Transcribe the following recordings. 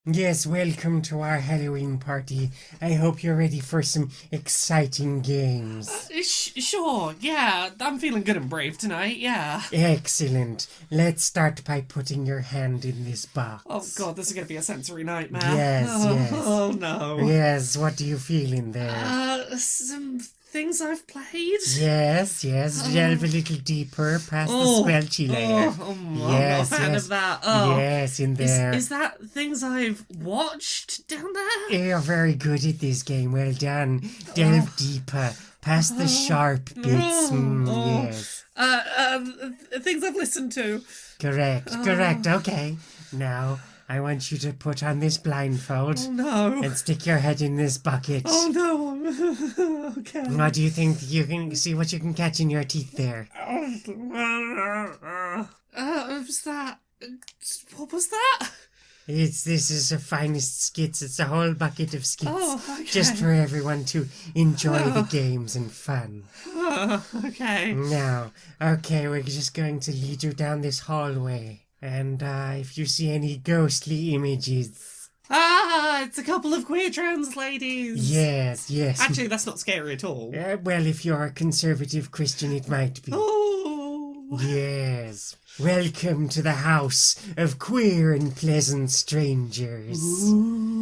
Yes, welcome to our Halloween party. I hope you're ready for some exciting games. Sure, yeah, I'm feeling good and brave tonight, yeah. Excellent. Let's start by putting your hand in this Oh box. god, this is gonna be a sensory nightmare. Yes, yes. Oh no. Yes, what do you feel in there? Some things I've played? Yes, delve a little deeper past the squelchy layer. I'm not a Yes, fan yes. of that. Oh, Yes, in there. is that things I've watched down there? You're very good at this game. Well done. Delve deeper past the sharp bits. Yes. Things I've listened to. Correct. Okay. Now, I want you to put on this blindfold Oh no. and stick your head in this bucket. Oh no. Okay. What do you think you can see what you can catch in your teeth there? Was that? What was that? This is the finest skits. It's a whole bucket of skits. Oh, okay. Just for everyone to enjoy the games and fun. Okay. Now, okay, we're just going to lead you down this hallway. And if you see any ghostly images. It's a couple of queer trans ladies. Yes. Actually, that's not scary at all. Well, if you're a conservative Christian, it might be. Oh. Yes. Welcome to the house of queer and pleasant strangers. Ooh.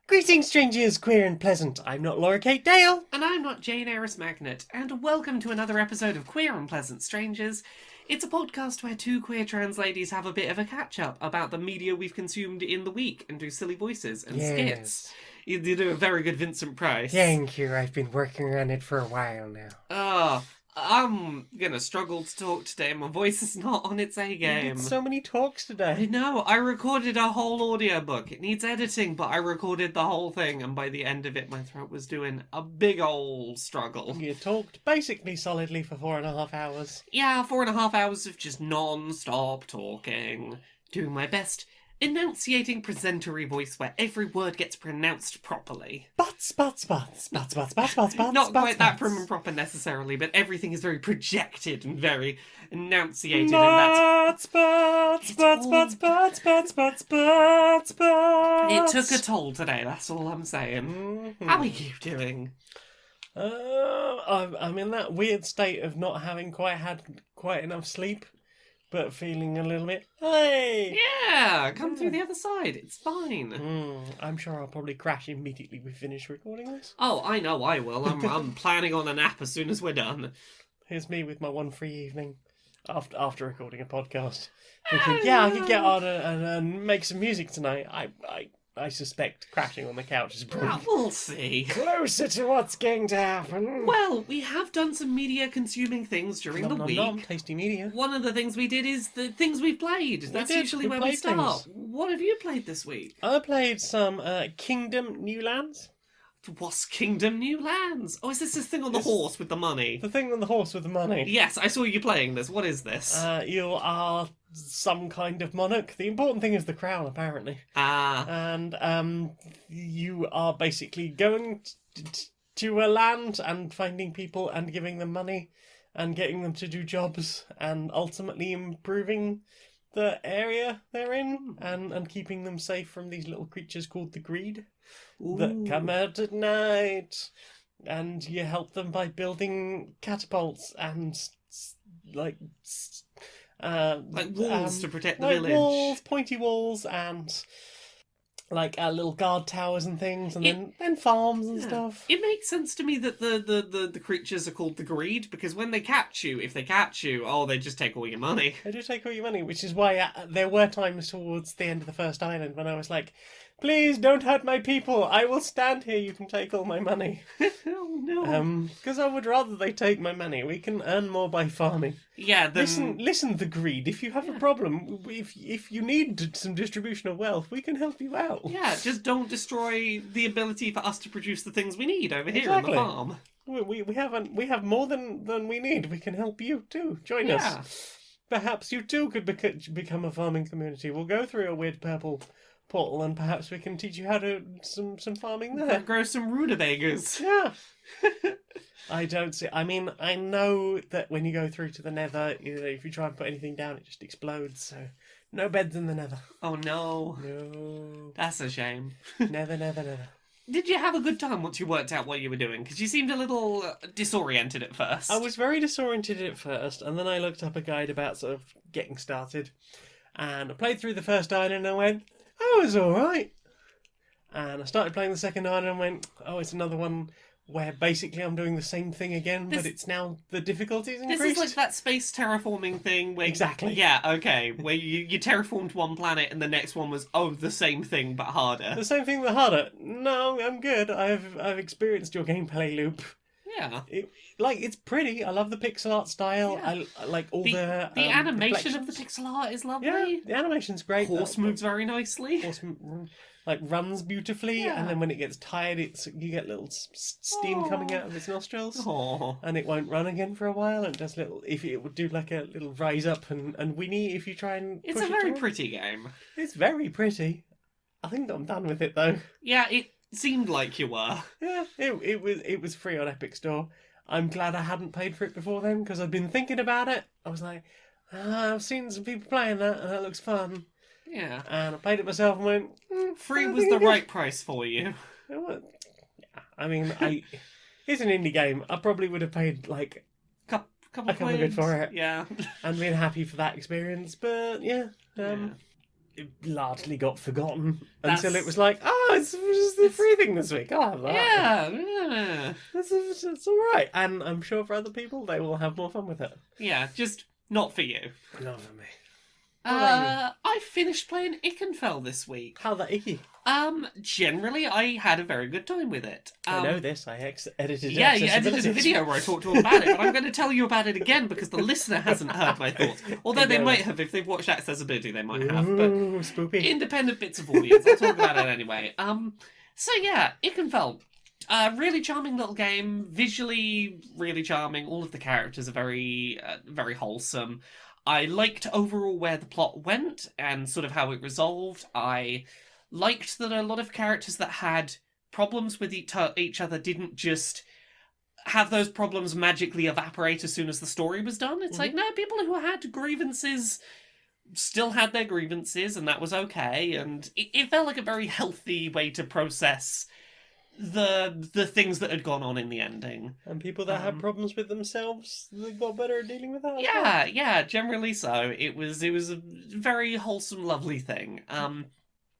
Greetings, strangers, queer and pleasant. I'm not Laura Kate Dale. And I'm not Jane Eris Magnet, and welcome to another episode of Queer and Pleasant Strangers. It's a podcast where two queer trans ladies have a bit of a catch-up about the media we've consumed in the week and do silly voices and skits. You do a very good Vincent Price. Thank you. I've been working on it for a while now. I'm gonna struggle to talk today. My voice is not on its A game. So many talks I today. know, I recorded a whole audiobook. It needs editing, but I recorded the whole thing, and by the end of it, my throat was doing a big ol' struggle. You talked basically solidly for 4.5 hours. Yeah, 4.5 hours of just non-stop talking. Doing my best, enunciating presentery voice where every word gets pronounced properly. Butts. Not quite that prim and proper necessarily, but everything is very projected and very enunciated, and that's... It took a toll today, that's all I'm saying. How are you doing? I'm in that weird state of not having had quite enough sleep, but feeling a little bit, hey! Yeah, come through the other side, it's fine. I'm sure I'll probably crash immediately we finish recording this. Oh, I know I will. I'm planning on a nap as soon as we're done. Here's me with my one free evening after recording a podcast. Thinking, yeah, I could get on and make some music tonight. I suspect crashing on the couch is probably We'll see. closer to what's going to happen. Well, we have done some media consuming things during the week. Tasty media. One of the things we did is the things we've played. That's usually where we played start. things. What have you played this week? I played some Kingdom New Lands. What's Kingdom New Lands? Oh, is this thing on the horse with the money? The thing on the horse with the money. Yes, I saw you playing this. What is this? You are some kind of monarch. The important thing is the crown, apparently. And you are basically going to a land and finding people and giving them money and getting them to do jobs and ultimately improving the area they're in and keeping them safe from these little creatures called the greed that come out at night. And you help them by building catapults and like walls to protect the like village. Walls, pointy walls, and like little guard towers and things, and then farms and stuff. It makes sense to me that the creatures are called the greed, because when they catch you, if they catch you, they just take all your money. They do take all your money, which is why there were times towards the end of the first island when I was like, please don't hurt my people. I will stand here. You can take all my money. Oh no. Because I would rather they take my money. We can earn more by farming. Yeah. Listen, the greed. If you have a problem, if you need some distribution of wealth, we can help you out. Yeah. Just don't destroy the ability for us to produce the things we need over here Exactly. on the farm. We have more than we need. We can help you too. Join us. Perhaps you too could become a farming community. We'll go through a weird purple portal, and perhaps we can teach you how to some farming there. Grow some rutabagas. Yeah. I don't see. I mean, I know that when you go through to the Nether, if you try and put anything down, it just explodes. So, no beds in the Nether. Oh no. No. That's a shame. Never. Did you have a good time once you worked out what you were doing? Because you seemed a little disoriented at first. I was very disoriented at first, and then I looked up a guide about sort of getting started, and I played through the first island, and I went, "Oh, it was all right." And I started playing the second island, and went, "Oh, it's another one where basically I'm doing the same thing again, but it's now the difficulties increased." This is like that space terraforming thing where... Exactly. Yeah, okay. Where you terraformed one planet and the next one was, the same thing but harder. The same thing but harder. No, I'm good. I've experienced your gameplay loop. Yeah. It's pretty. I love the pixel art style. Yeah. I like all the animation of the pixel art is lovely. Yeah, the animation's great. Horse moves very nicely. Horse runs beautifully, Yeah. and then when it gets tired, you get little steam coming out of its nostrils. Aww. And it won't run again for a while, and does it would do like a little rise up and whinny if you try and It's push a it very to pretty game. It's very pretty. I think I'm done with it though. Yeah, it seemed like you were. Yeah, it was free on Epic Store. I'm glad I hadn't paid for it before then, because I'd been thinking about it. I was like, I've seen some people playing that, and that looks fun. Yeah. And I played it myself and went, Free was the right price for you. I mean, it's an indie game. I probably would have paid like Couple a couple of quid for it. Yeah. And been happy for that experience. But yeah, it largely got forgotten until it was like, it's just the free thing this week. I'll have that. Yeah. It's all right. And I'm sure for other people, they will have more fun with it. Yeah, just not for you. Not for me. I finished playing Ikenfell this week. How that icky? Generally, I had a very good time with it. I know this. I edited. Yeah, you edited a video where I talked all about it, but I'm going to tell you about it again because the listener hasn't heard my thoughts. Although they might have, if they've watched Accessibility, they might have. But spoopy. Independent bits of audience. I'll talk about it anyway. So yeah, Ikenfell. Really charming little game. Visually, really charming. All of the characters are very, very wholesome. I liked overall where the plot went and sort of how it resolved. I liked that a lot of characters that had problems with each other didn't just have those problems magically evaporate as soon as the story was done. It's like, no, people who had grievances still had their grievances, and that was okay. And it felt like a very healthy way to process the things that had gone on in the ending. And people that had problems with themselves, they got better at dealing with that. Yeah, generally so. It was a very wholesome, lovely thing.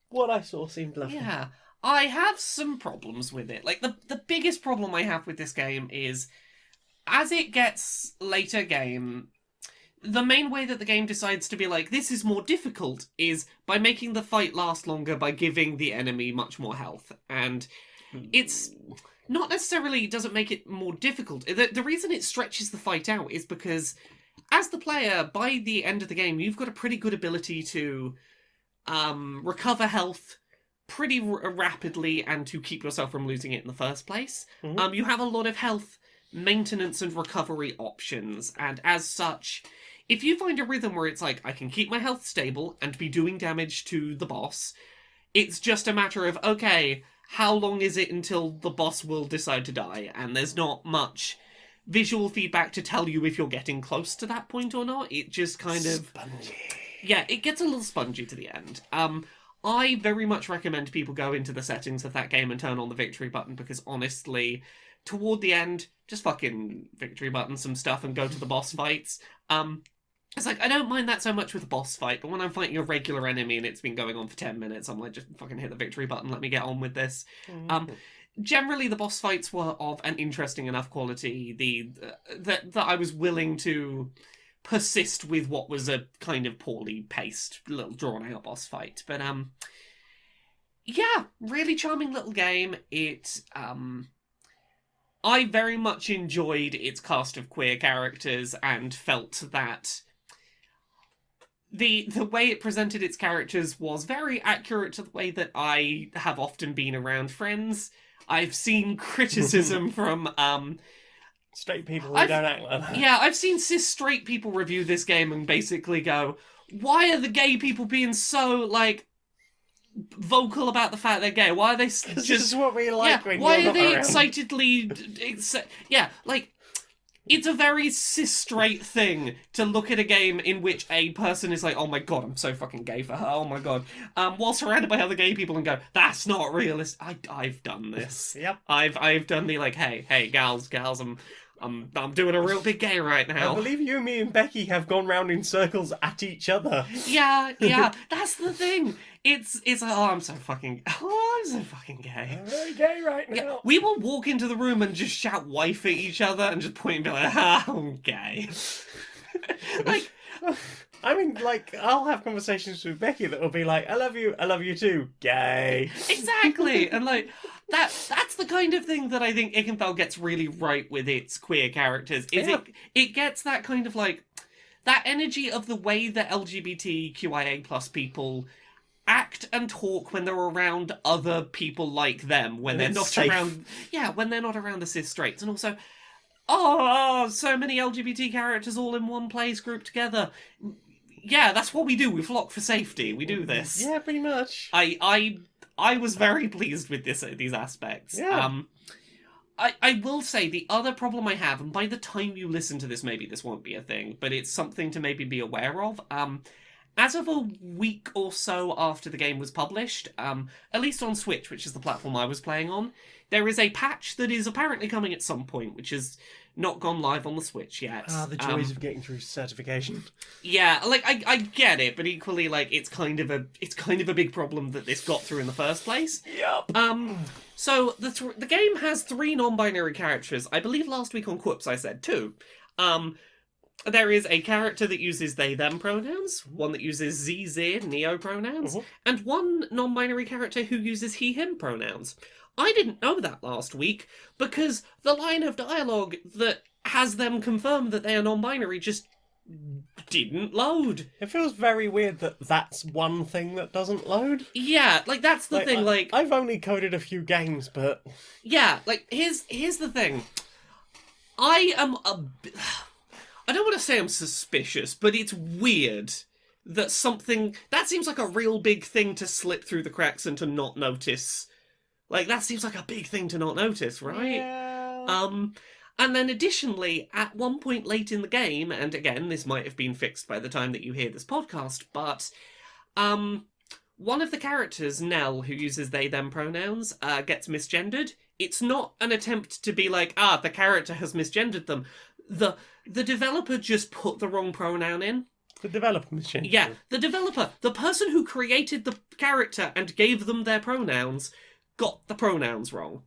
What I saw seemed lovely. Yeah. I have some problems with it. Like, the biggest problem I have with this game is, as it gets later game, the main way that the game decides to be like, this is more difficult, is by making the fight last longer by giving the enemy much more health. And it's not necessarily doesn't make it more difficult. The reason it stretches the fight out is because, as the player, by the end of the game, you've got a pretty good ability to recover health pretty rapidly and to keep yourself from losing it in the first place. Mm-hmm. You have a lot of health maintenance and recovery options, and as such, if you find a rhythm where it's like, I can keep my health stable and be doing damage to the boss, it's just a matter of, okay, how long is it until the boss will decide to die? And there's not much visual feedback to tell you if you're getting close to that point or not. It just kind of... Spongy. Yeah, it gets a little spongy to the end. I very much recommend people go into the settings of that game and turn on the victory button, because honestly, toward the end, just fucking victory button some stuff and go to the boss fights. It's like, I don't mind that so much with a boss fight, but when I'm fighting a regular enemy and it's been going on for 10 minutes, I'm like, just fucking hit the victory button, let me get on with this. Generally, the boss fights were of an interesting enough quality that I was willing to persist with what was a kind of poorly paced, little drawn-out boss fight. But, yeah, really charming little game. It, I very much enjoyed its cast of queer characters and felt that the way it presented its characters was very accurate to the way that I have often been around friends. I've seen criticism from straight people who don't act like that. Yeah, I've seen cis straight people review this game and basically go, why are the gay people being so, like, vocal about the fact they're gay? Why are they just... This is what we like when why you're are they not around. excitedly... like... It's a very cis-straight thing to look at a game in which a person is like, oh my god, I'm so fucking gay for her, oh my god, while surrounded by other gay people and go, that's not realistic. I've done this. Yep. I've done the like, hey, gals, I'm doing a real big gay right now. I believe you, me, and Becky have gone round in circles at each other. Yeah, that's the thing. It's I'm so fucking gay. I'm very gay right now. Yeah, we will walk into the room and just shout wife at each other and just point and be like, I'm gay. Like, I mean, like, I'll have conversations with Becky that will be like, I love you too, gay. Exactly. And like, that's the kind of thing that I think Ikenfell gets really right with its queer characters. It gets that kind of like, that energy of the way that LGBTQIA plus people act and talk when they're around other people like them, when they're not safe. when they're not around the cis straights. And also, so many LGBT characters all in one place grouped together. Yeah, that's what we do. We flock for safety. We do this. Yeah, pretty much. I was very pleased with these aspects. Yeah. I will say the other problem I have, and by the time you listen to this, maybe this won't be a thing, but it's something to maybe be aware of. As of a week or so after the game was published, at least on Switch, which is the platform I was playing on, there is a patch that is apparently coming at some point, which has not gone live on the Switch yet. The joys of getting through certification. Yeah, like I get it, but equally, like it's kind of a big problem that this got through in the first place. Yep. So the game has 3 non-binary characters. I believe last week on Quoops I said 2. There is a character that uses they/them pronouns, one that uses ze/zir neo pronouns, and one non-binary character who uses he/him pronouns. I didn't know that last week because the line of dialogue that has them confirm that they are non-binary just didn't load. It feels very weird that that's one thing that doesn't load. Yeah, like that's the thing. I've only coded a few games, but yeah, like here's the thing. I don't want to say I'm suspicious, but it's weird that something that seems like a real big thing to slip through the cracks and to not notice. Like, that seems like a big thing to not notice, right? Yeah. And then additionally, at one point late in the game, and again, this might have been fixed by the time that you hear this podcast, but one of the characters, Nell, who uses they/them pronouns, gets misgendered. It's not an attempt to be like, the character has misgendered them. The developer just put the wrong pronoun in. The developer misgendered. Yeah, the developer, the person who created the character and gave them their pronouns, got the pronouns wrong.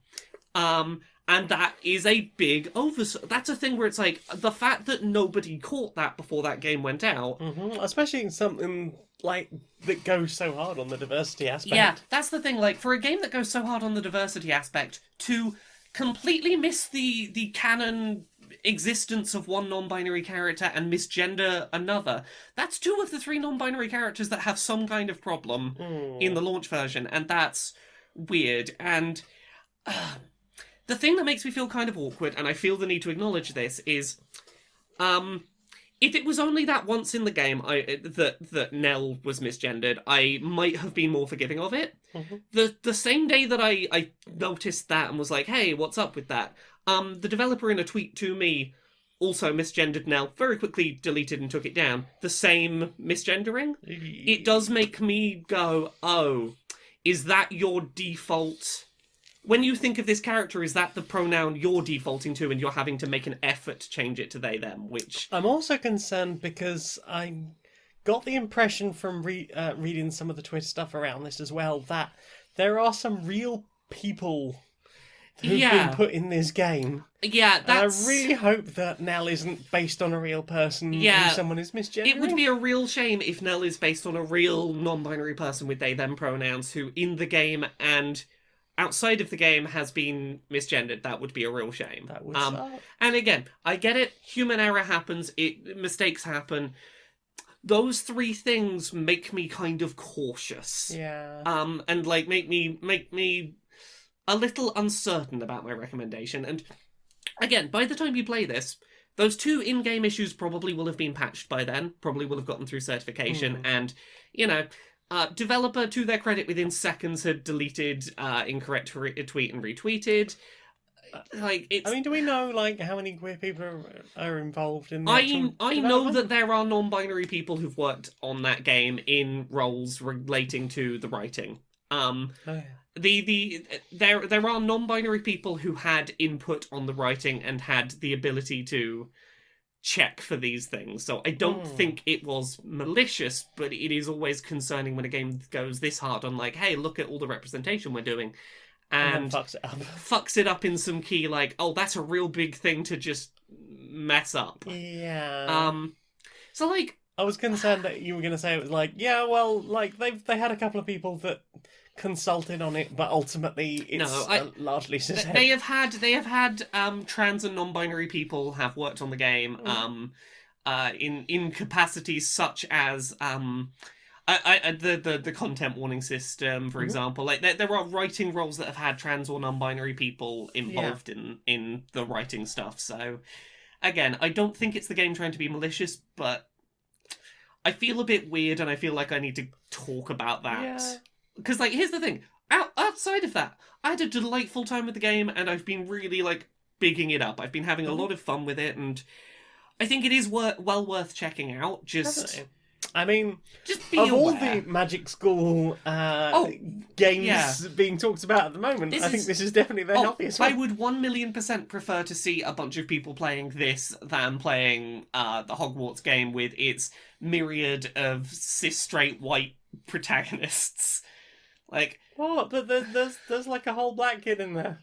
And that is a big oversight. That's a thing where it's like, the fact that nobody caught that before that game went out. Mm-hmm. Especially in something like that goes so hard on the diversity aspect. Yeah, that's the thing. Like, for a game that goes so hard on the diversity aspect, to completely miss the canon existence of one non-binary character and misgender another, that's 2 of the 3 non-binary characters that have some kind of problem in the launch version, and that's weird. And the thing that makes me feel kind of awkward, and I feel the need to acknowledge this, is if it was only that once in the game that Nell was misgendered, I might have been more forgiving of it. The same day that I noticed that and was like, hey, what's up with that? The developer in a tweet to me also misgendered Nell, very quickly deleted and took it down. The same misgendering. It does make me go, oh, is that your default? When you think of this character, is that the pronoun you're defaulting to and you're having to make an effort to change it to they/them, which... I'm also concerned because I got the impression from reading some of the Twitter stuff around this as well, that there are some real people who've been put in this game. Yeah, that's... And I really hope that Nell isn't based on a real person who someone is misgendering. It would be a real shame if Nell is based on a real non-binary person with they/them pronouns who, in the game and outside of the game, has been misgendered. That would be a real shame. That would suck. And again, I get it. Human error happens. Mistakes happen. Those 3 things make me kind of cautious. Yeah. And like make me a little uncertain about my recommendation. And again, by the time you play this, those 2 in-game issues probably will have been patched by then. Probably will have gotten through certification. And, you know, Developer, to their credit, within seconds had deleted incorrect tweet and retweeted. Like, it's... I mean, do we know like how many queer people are involved in the I know that there are non-binary people who've worked on that game in roles relating to the writing. Oh, yeah. There are non-binary people who had input on the writing and had the ability to check for these things. So I don't think it was malicious, but it is always concerning when a game goes this hard on like, hey, look at all the representation we're doing. And fucks it up. Fucks it up in some key, like, oh, that's a real big thing to just mess up. Yeah. So, like... I was concerned that you were going to say it was like, yeah, well, like, they had a couple of people that consulted on it, but ultimately it's largely cis. They have had trans and non-binary people have worked on the game in capacities such as... the content warning system, for example, like there are writing roles that have had trans or non-binary people involved in the writing stuff. So, again, I don't think it's the game trying to be malicious, but I feel a bit weird, and I feel like I need to talk about that. Because, like, here's the thing: outside of that, I had a delightful time with the game, and I've been really like bigging it up. I've been having a lot of fun with it, and I think it is well worth checking out. Definitely. I mean, just be of aware. all the Magic School games being talked about at the moment, I think this is definitely the healthiest one. I would 1,000,000% prefer to see a bunch of people playing this than playing the Hogwarts game with its myriad of cis straight white protagonists. Like, what? But there's like a whole black kid in there.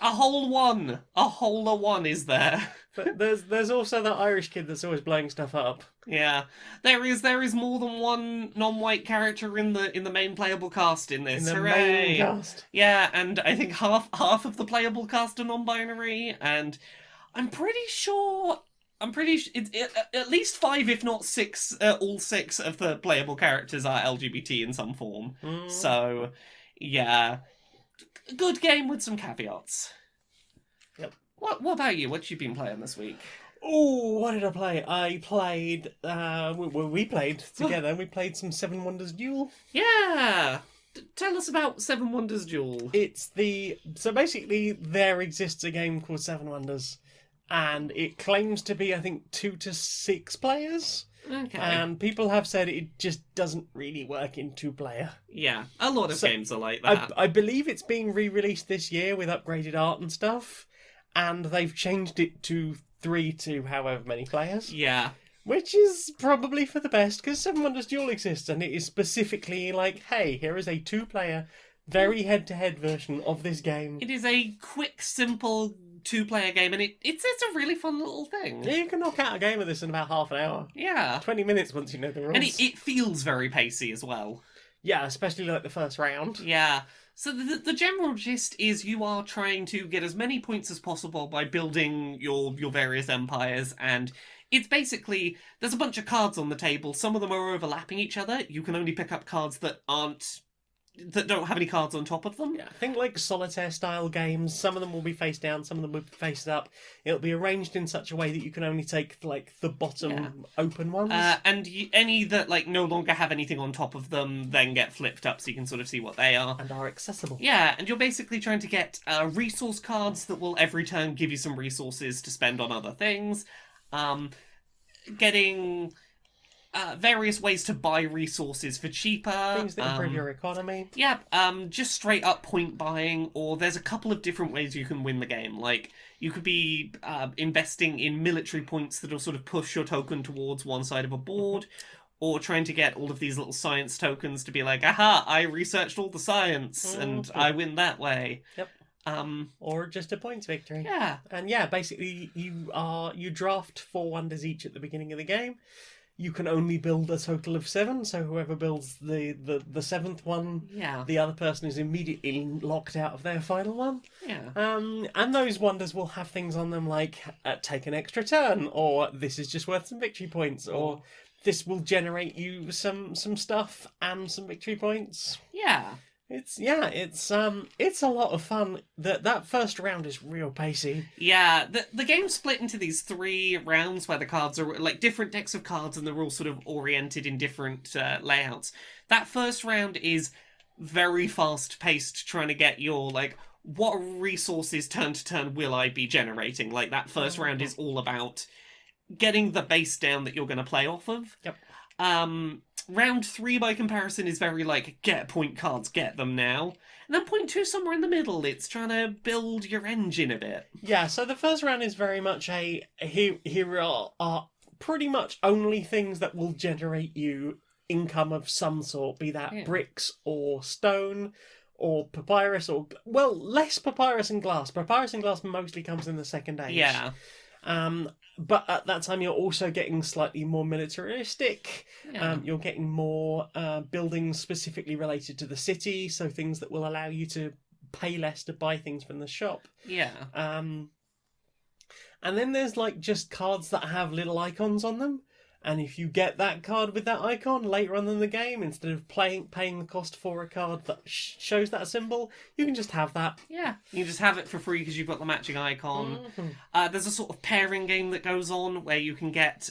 A whole one is there. But there's also that Irish kid that's always blowing stuff up. Yeah, there is more than one non-white character in the main playable cast in this. In the Hooray! main cast. Yeah, and I think half of the playable cast are non-binary, and I'm pretty sure it's at least 5, if not 6, all 6 of the playable characters are LGBT in some form. So, yeah. Good game with some caveats. Yep. What about you? What you been playing this week? Oh, what did I play? I played... we played together. We played some Seven Wonders Duel. Yeah! Tell us about Seven Wonders Duel. So basically, there exists a game called Seven Wonders, and it claims to be, I think, 2 to 6 players. Okay. And people have said it just doesn't really work in 2-player. Yeah, a lot of games are like that. I believe it's being re-released this year with upgraded art and stuff, and they've changed it to 3 to however many players. Yeah. Which is probably for the best, because Seven Wonders Duel exists, and it is specifically like, hey, here is a 2-player, very head-to-head version of this game. It is a quick, simple 2-player game, and it's a really fun little thing. Yeah, you can knock out a game of this in about half an hour. Yeah. 20 minutes once you know the rules. And it feels very pacey as well. Yeah, especially like the first round. Yeah. So the general gist is you are trying to get as many points as possible by building your various empires, and it's basically, there's a bunch of cards on the table. Some of them are overlapping each other. You can only pick up cards that don't have any cards on top of them. Yeah, think like solitaire-style games. Some of them will be face down, some of them will be face up. It'll be arranged in such a way that you can only take like the bottom open ones. And any that like no longer have anything on top of them then get flipped up so you can sort of see what they are. And are accessible. Yeah, and you're basically trying to get resource cards that will every turn give you some resources to spend on other things. Getting... various ways to buy resources for cheaper. Things that improve your economy. Yeah, just straight up point buying, or there's a couple of different ways you can win the game. Like, you could be investing in military points that'll sort of push your token towards one side of a board, or trying to get all of these little science tokens to be like, aha, I researched all the science, and I win that way. Yep. Or just a points victory. Yeah. And yeah, basically you draft 4 wonders each at the beginning of the game. You can only build a total of 7, so whoever builds the 7th one, the other person is immediately locked out of their final one. Yeah. And those wonders will have things on them like, take an extra turn, or this is just worth some victory points, or this will generate you some stuff and some victory points. Yeah. It's a lot of fun. That first round is real pacey. Yeah, the game's split into these 3 rounds where the cards are like different decks of cards and they're all sort of oriented in different layouts. That first round is very fast paced, trying to get your like what resources turn to turn will I be generating. Like that first round is all about getting the base down that you're going to play off of. Yep. Round 3, by comparison, is very like, get point cards, get them now. And then point 2, somewhere in the middle, it's trying to build your engine a bit. Yeah, so the first round is very much here are pretty much only things that will generate you income of some sort, be that bricks or stone or papyrus or, well, less papyrus and glass. Papyrus and glass mostly comes in the second age. Yeah. But at that time, you're also getting slightly more militaristic. Yeah. You're getting more buildings specifically related to the city, so things that will allow you to pay less to buy things from the shop. Yeah. And then there's like just cards that have little icons on them. And if you get that card with that icon later on in the game, instead of paying the cost for a card that shows that symbol, you can just have that. Yeah, you just have it for free because you've got the matching icon. Mm-hmm. There's a sort of pairing game that goes on where you can get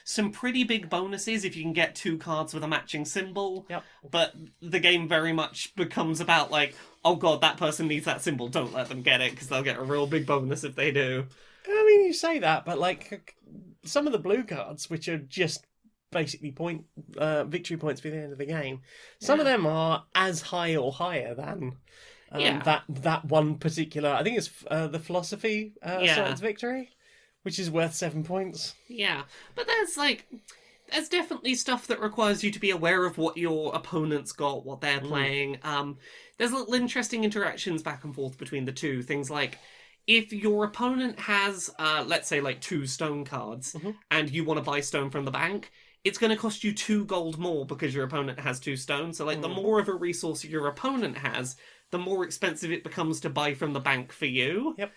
some pretty big bonuses if you can get 2 cards with a matching symbol. Yep. But the game very much becomes about like, oh god, that person needs that symbol, don't let them get it because they'll get a real big bonus if they do. I mean, you say that, but like some of the blue cards, which are just basically victory points for the end of the game, some of them are as high or higher than that one particular. I think it's the philosophy science victory, which is worth 7 points. Yeah, but there's definitely stuff that requires you to be aware of what your opponent's got, what they're playing. There's little interesting interactions back and forth between the two. Things like, if your opponent has, let's say, like 2 stone cards, and you want to buy stone from the bank, it's going to cost you 2 gold more because your opponent has 2 stone. So, like, the more of a resource your opponent has, the more expensive it becomes to buy from the bank for you. Yep.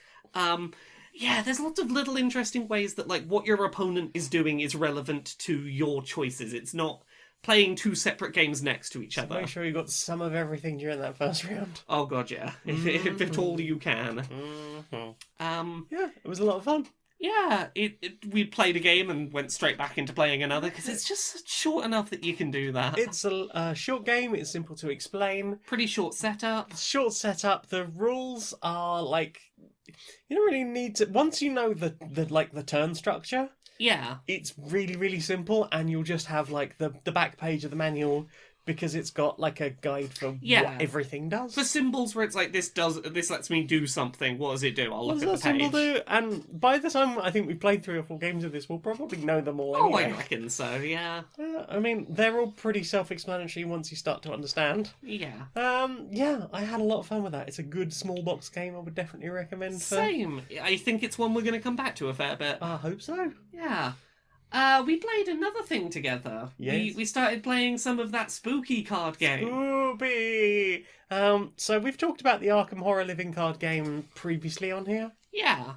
Yeah, there's lots of little interesting ways that, like, what your opponent is doing is relevant to your choices. It's not playing 2 separate games next to each other. Make sure you got some of everything during that first round. Oh god, yeah. If at all you can. Yeah, it was a lot of fun. Yeah, we played a game and went straight back into playing another because it's just short enough that you can do that. It's a short game. It's simple to explain. Pretty short setup. Short setup. The rules are like, you don't really need to. Once you know the turn structure. Yeah. It's really, really simple, and you'll just have, like, the back page of the manual, because it's got, like, a guide for what everything does. For symbols where it's like, this lets me do something, what does it do? I'll look at the page. What does that symbol do? And by the time I think we've played 3 or 4 games of this, we'll probably know them all anyway. Oh, I reckon so, yeah. I mean, they're all pretty self-explanatory once you start to understand. Yeah. Yeah, I had a lot of fun with that. It's a good small box game I would definitely recommend. Same. I think it's one we're going to come back to a fair bit. I hope so. Yeah. We played another thing together. Yes. We started playing some of that spooky card game. Spooky! So we've talked about the Arkham Horror Living card game previously on here. Yeah.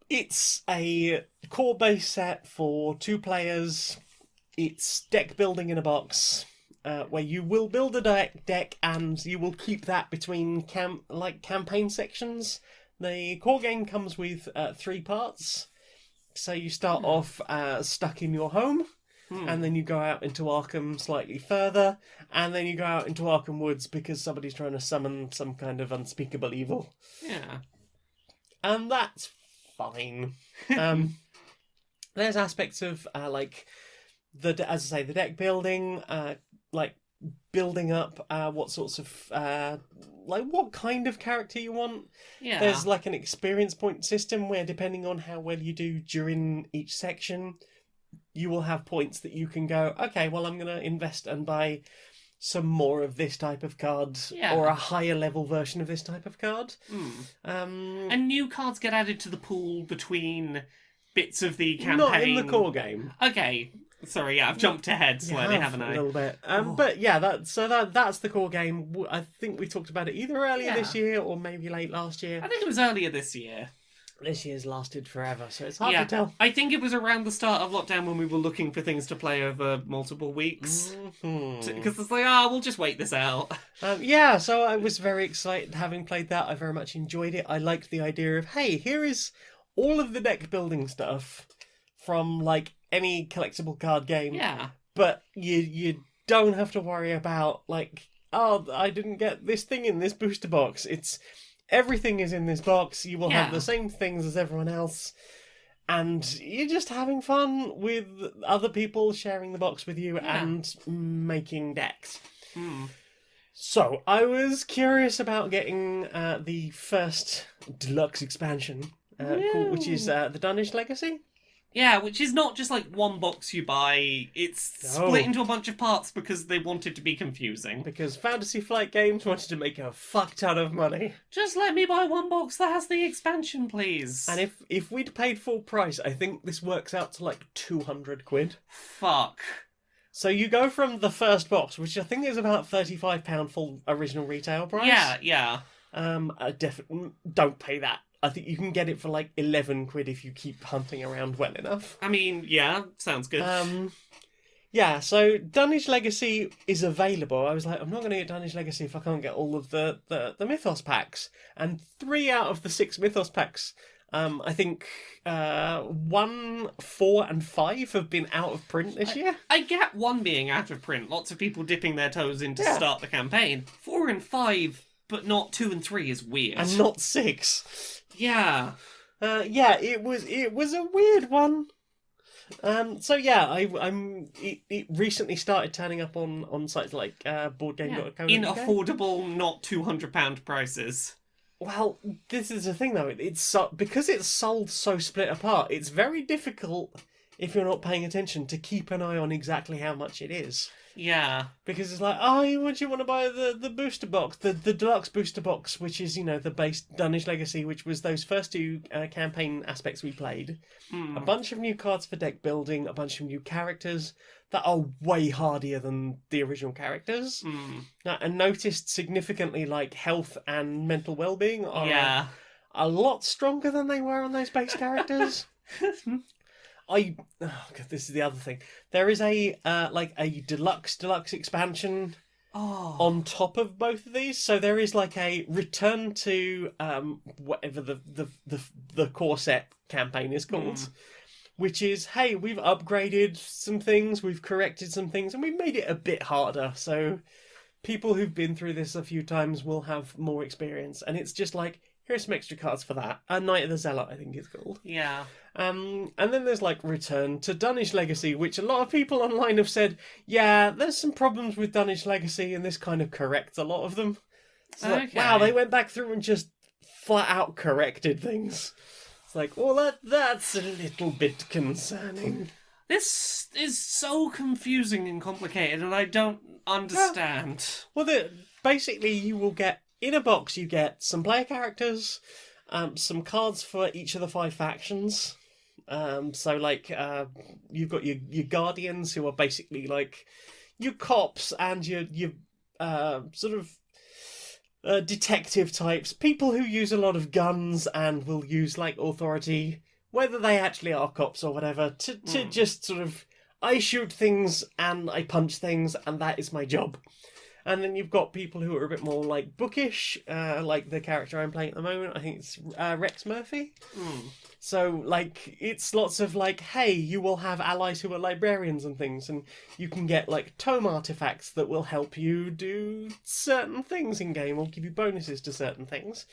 It's a core-based set for 2 players. It's deck building in a box, where you will build a deck and you will keep that between campaign sections. The core game comes with 3 parts. So you start off stuck in your home, and then you go out into Arkham slightly further, and then you go out into Arkham Woods because somebody's trying to summon some kind of unspeakable evil. Yeah. And that's fine. There's aspects of, like, as I say, the deck building, like, building up what sorts of like what kind of character you want. Yeah. There's like an experience point system where, depending on how well you do during each section, you will have points that you can go, okay, well, I'm going to invest and buy some more of this type of card, or a higher level version of this type of card. And new cards get added to the pool between bits of the campaign. Not in the core game. Okay. Sorry, yeah, I've jumped ahead slightly, haven't I? A little bit. But yeah, that's the core game. I think we talked about it either earlier this year or maybe late last year. I think it was earlier this year. this year's lasted forever, so it's hard to tell. I think it was around the start of lockdown when we were looking for things to play over multiple weeks. Because it's like, we'll just wait this out. So I was very excited having played that. I very much enjoyed it. I liked the idea of, hey, here is all of the deck building stuff from, like, any collectible card game. Yeah. But you don't have to worry about, like, I didn't get this thing in this booster box. Everything is in this box. You will have the same things as everyone else. And you're just having fun with other people sharing the box with you and making decks. So, I was curious about getting the first deluxe expansion, which is the Danish Legacy. Yeah, which is not just like one box you buy. It's split into a bunch of parts because they wanted to be confusing. Because Fantasy Flight Games wanted to make a fuck ton of money. Just let me buy one box that has the expansion, please. And if we'd paid full price, I think this works out to like 200 quid. Fuck. So you go from the first box, which I think is about £35 full original retail price. Yeah. Definitely don't pay that. I think you can get it for like 11 quid if you keep hunting around well enough. I mean, yeah, sounds good. So Danish Legacy is available. I was like, I'm not going to get Danish Legacy if I can't get all of the Mythos packs. And 3 out of the 6 Mythos packs, I think 1, 4 and 5 have been out of print this year. I get 1 being out of print. Lots of people dipping their toes in to start the campaign. 4 and 5, but not 2 and 3 is weird. And not 6. Yeah. It was a weird one. It recently started turning up on sites like boardgame.co. In affordable, not £200 prices. Well, this is the thing though. Because it's sold so split apart. It's very difficult if you're not paying attention to keep an eye on exactly how much it is. Yeah. Because it's like, you want to buy the booster box, the deluxe booster box, which is, the base Danish Legacy, which was those first 2 campaign aspects we played. A bunch of new cards for deck building, a bunch of new characters that are way hardier than the original characters. And noticed significantly, like, health and mental well-being are a lot stronger than they were on those base characters. This is the other thing. There is a deluxe expansion on top of both of these. So there is like a return to whatever the core set campaign is called, which is, hey, we've upgraded some things, we've corrected some things, and we've made it a bit harder. So people who've been through this a few times will have more experience, and it's just like, here's some extra cards for that. Night of the Zealot, I think it's called. Yeah. And then there's like Return to Danish Legacy, which a lot of people online have said, yeah, there's some problems with Danish Legacy, and this kind of corrects a lot of them. It's like, wow, they went back through and just flat out corrected things. It's like, well, that's a little bit concerning. This is so confusing and complicated, and I don't understand. Well, basically, you will get, in a box, you get some player characters, some cards for each of the 5 factions. You've got your Guardians, who are basically like your cops and your detective types, people who use a lot of guns and will use like authority, whether they actually are cops or whatever, to just sort of, I shoot things and I punch things and that is my job. And then you've got people who are a bit more like bookish, like the character I'm playing at the moment. I think it's Rex Murphy. So like it's lots of like, hey, you will have allies who are librarians and things, and you can get like tome artifacts that will help you do certain things in game or give you bonuses to certain things.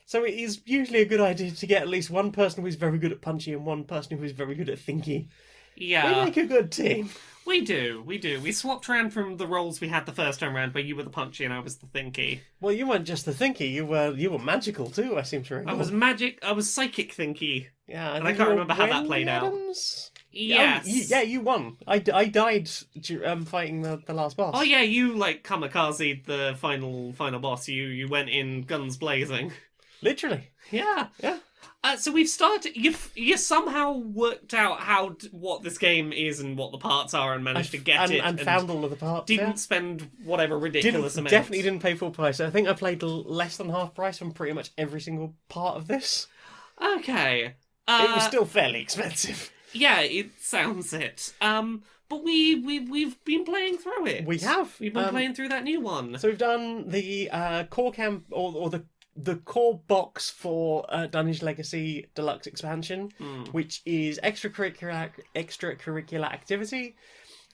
So it is usually a good idea to get at least one person who's very good at punchy and one person who's very good at thinky. Yeah. We make a good team. We do. We swapped around from the roles we had the first time round, where you were the punchy and I was the thinky. Well, you weren't just the thinky, you were magical too, I seem to recall. I was psychic thinky. Yeah, and I can't remember how that played out. Yes. You won. I died fighting the last boss. Oh yeah, you like kamikaze the final boss. You went in guns blazing. Literally. Yeah. So we've started. You somehow worked out what this game is and what the parts are, and managed to get it, and found all of the parts. Didn't spend whatever ridiculous amount. Definitely didn't pay full price. I think I played less than half price on pretty much every single part of this. Okay. It was still fairly expensive. Yeah, it sounds it. But we've been playing through it. We have. We've been playing through that new one. So we've done the core camp or the core box for Dungeons Legacy Deluxe Expansion, which is extracurricular activity,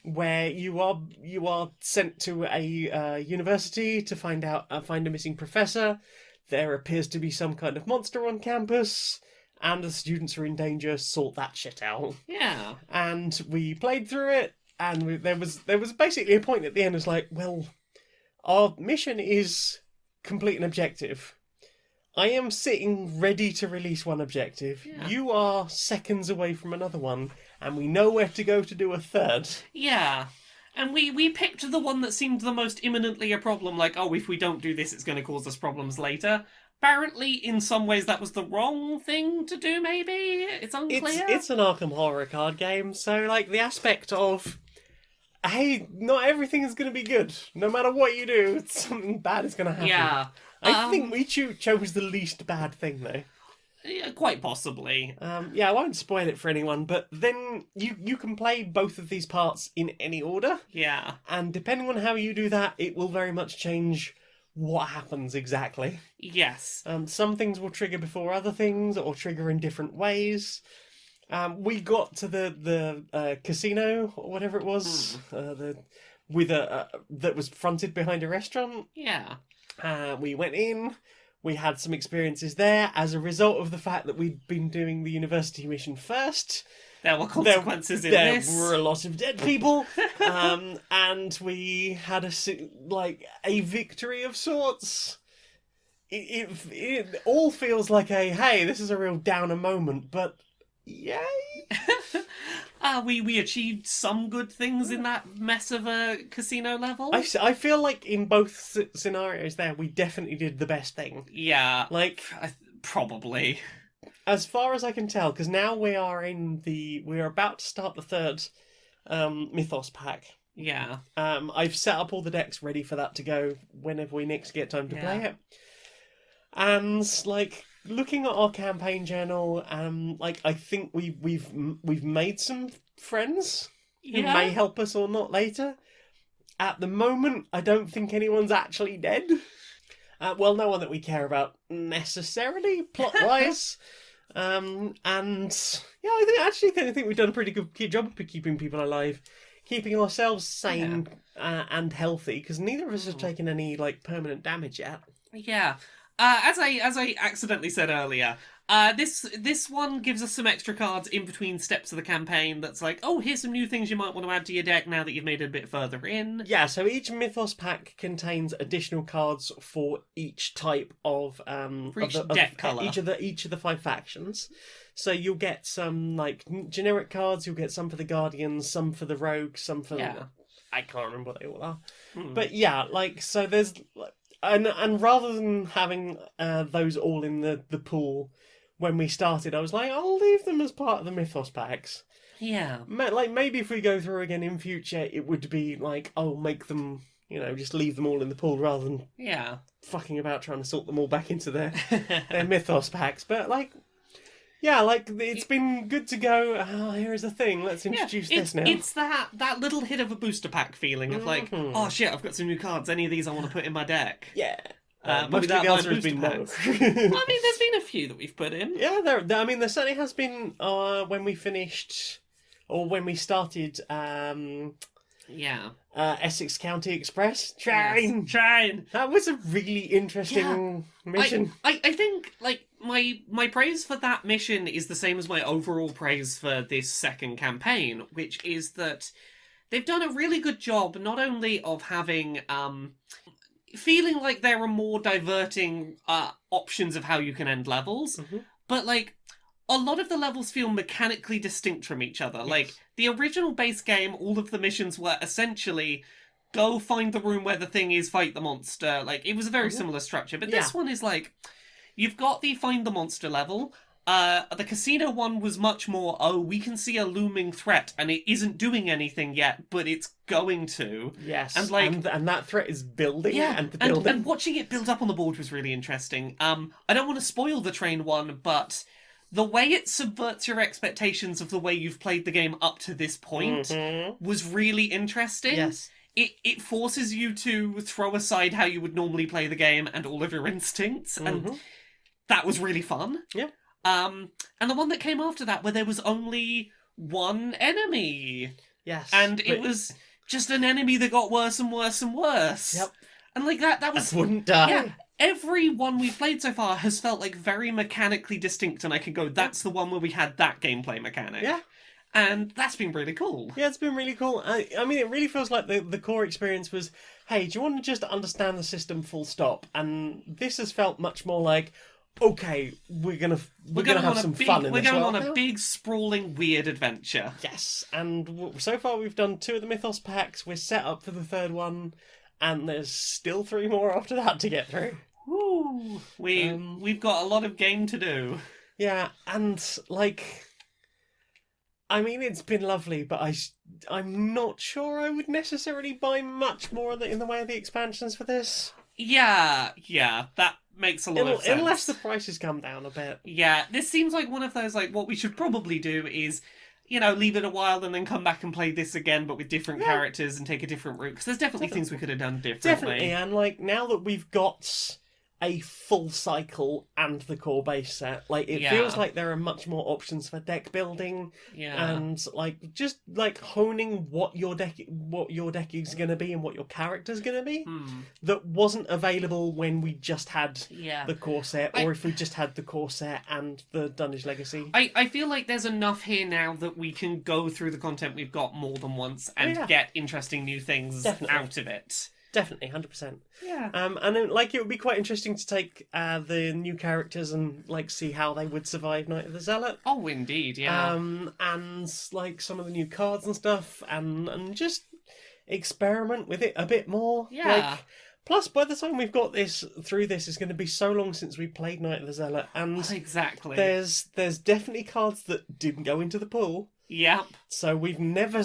where you are sent to a university to find a missing professor. There appears to be some kind of monster on campus, and the students are in danger. Sort that shit out. Yeah. And we played through it, and there was basically a point at the end. It's like, well, our mission is complete an objective. I am sitting ready to release one objective. Yeah. You are seconds away from another one, and we know where to go to do a third. Yeah. And we picked the one that seemed the most imminently a problem, like, oh, if we don't do this, it's going to cause us problems later. Apparently, in some ways, that was the wrong thing to do, maybe? It's unclear. It's an Arkham Horror card game, so, like, the aspect of, hey, not everything is going to be good. No matter what you do, something bad is going to happen. Yeah. I think we chose the least bad thing, though. Yeah, quite possibly. I won't spoil it for anyone, but then you can play both of these parts in any order. Yeah. And depending on how you do that, it will very much change what happens exactly. Yes. Some things will trigger before other things, or trigger in different ways. We got to the casino, or whatever it was, that was fronted behind a restaurant. Yeah. We went in, we had some experiences there. As a result of the fact that we'd been doing the university mission first, there were consequences in this. There were a lot of dead people, and we had a victory of sorts. It all feels like hey, this is a real downer moment, but yay! We achieved some good things in that mess of a casino level. I feel like in both scenarios there, we definitely did the best thing. Yeah. Like, probably. As far as I can tell, because now we're about to start the third Mythos pack. Yeah. I've set up all the decks ready for that to go whenever we next get time to play it. And, like, looking at our campaign journal, I think we've made some friends who may help us or not later. At the moment, I don't think anyone's actually dead. Well, no one that we care about necessarily, plot-wise. I think we've done a pretty good job of keeping people alive, keeping ourselves sane and healthy, because neither of us have taken any permanent damage yet. Yeah. As I accidentally said earlier, this one gives us some extra cards in between steps of the campaign that's like, oh, here's some new things you might want to add to your deck now that you've made it a bit further in. Yeah, so each Mythos pack contains additional cards for each type of deck colour. Each of the 5 factions. So you'll get some generic cards, you'll get some for the Guardians, some for the Rogues, some for I can't remember what they all are. But so there's and rather than having those all in the pool when we started, I was like, I'll leave them as part of the Mythos packs. Yeah. Maybe if we go through again in future, it would be I'll make them, just leave them all in the pool rather than fucking about trying to sort them all back into their Mythos packs. But it's been good to go. Oh, here is a thing. Let's introduce this now. It's that little hit of a booster pack feeling of oh shit, I've got some new cards. Any of these I want to put in my deck. Yeah. Most of the answer has been no. I mean, there's been a few that we've put in. Yeah, there certainly has been when we finished, or when we started, Essex County Express. Train! That was a really interesting mission. I think, my praise for that mission is the same as my overall praise for this second campaign, which is that they've done a really good job not only of having feeling like there are more diverting options of how you can end levels, but a lot of the levels feel mechanically distinct from each other. Yes. The original base game, all of the missions were essentially go find the room where the thing is, fight the monster. It was a very similar structure, but this one is you've got the find the monster level. The casino one was much more, we can see a looming threat, and it isn't doing anything yet, but it's going to. Yes, and that threat is building, and and watching it build up on the board was really interesting. I don't want to spoil the train one, but the way it subverts your expectations of the way you've played the game up to this point was really interesting. Yes. It forces you to throw aside how you would normally play the game and all of your instincts, and that was really fun. Yeah. And the one that came after that, where there was only one enemy. Yes. And it was just an enemy that got worse and worse and worse. Yep. And like that was... wouldn't die. Yeah. Every one we've played so far has felt like very mechanically distinct, and I can go, that's the one where we had that gameplay mechanic. Yeah. And that's been really cool. Yeah, it's been really cool. I mean, it really feels like the core experience was, hey, do you want to just understand the system full stop? And this has felt much more like, okay, we're gonna have some fun in this We're going world on a now. big, sprawling, weird adventure. Yes, and so far we've done 2 of the Mythos packs. We're set up for the 3rd one, and there's still 3 more after that to get through. Woo! We've got a lot of game to do. Yeah, and like, I mean, it's been lovely, but I'm not sure I would necessarily buy much more in the way of the expansions for this. Yeah, that makes a lot of sense. Unless the prices come down a bit. Yeah, this seems like one of those, like, what we should probably do is, leave it a while and then come back and play this again, but with different characters and take a different route. Because there's definitely things we could have done differently. Definitely, and like, now that we've got a full cycle and the core base set, like, it feels like there are much more options for deck building, and like, just like honing what your deck is going to be and what your character's going to be, that wasn't available when we just had the core set, or if we just had the core set and the Dunwich Legacy. I feel like there's enough here now that we can go through the content we've got more than once and get interesting new things out of it. Definitely, 100%. Yeah. And then, like, it would be quite interesting to take the new characters and like see how they would survive Night of the Zealot. Oh, indeed, yeah. And like some of the new cards and stuff, and just experiment with it a bit more. Yeah. Like, plus, by the time we've got through this, it's going to be so long since we played Night of the Zealot, and exactly. There's definitely cards that didn't go into the pool. Yep. So we've never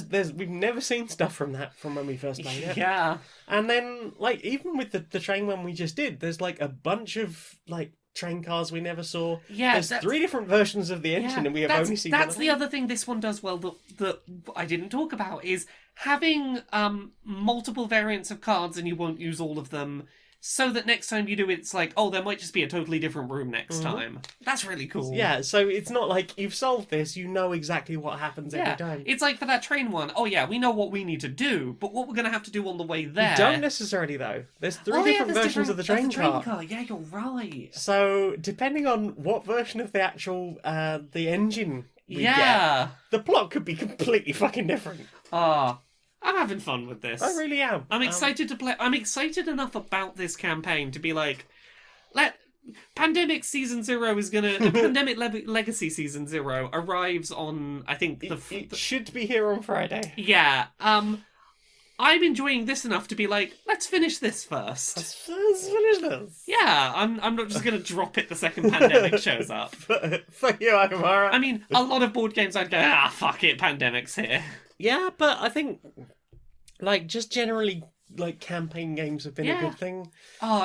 seen stuff from when we first played it. Yeah. And then, like, even with the train one we just did, there's like a bunch of like train cars we never saw. Yeah. There's 3 different versions of the engine, and we have only seen one of That's them. the other thing this one does well that I didn't talk about is having multiple variants of cards, and you won't use all of them. So that next time you do it, it's like, oh, there might just be a totally different room next time. That's really cool. Yeah, so it's not like you've solved this, you know exactly what happens every time. It's like for that train one, oh yeah, we know what we need to do, but what we're going to have to do on the way there... You don't necessarily, though. There's 3 different versions of the train car. Yeah, you're right. So, depending on what version of the actual, the engine we get, the plot could be completely fucking different. I'm having fun with this. I really am. I'm excited to play. I'm excited enough about this campaign to be like, Pandemic Season 0 is gonna... Pandemic Legacy Season 0 arrives on, I think, It should be here on Friday. Yeah. I'm enjoying this enough to be like, let's finish this first. Let's finish this. Yeah, I'm not just gonna drop it the second Pandemic shows up. Fuck you, Arkham Horror. I mean, a lot of board games I'd go, fuck it, Pandemic's here. Yeah, but I think, like, just generally, like, campaign games have been a good thing.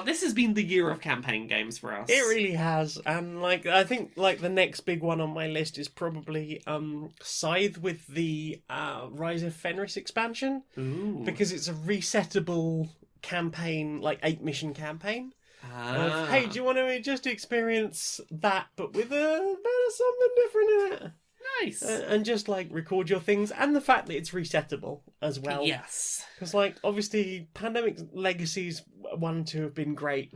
This has been the year of campaign games for us. It really has, and, like, I think, like, the next big one on my list is probably Scythe with the Rise of Fenris expansion. Ooh. Because it's a resettable campaign, like, 8-mission campaign. Of, hey, do you want to just experience that, but with a bit of something different in it? Nice. And just, like, record your things, and the fact that it's resettable as well. Yes. Because, like, obviously, Pandemic Legacies 1 and 2 have been great,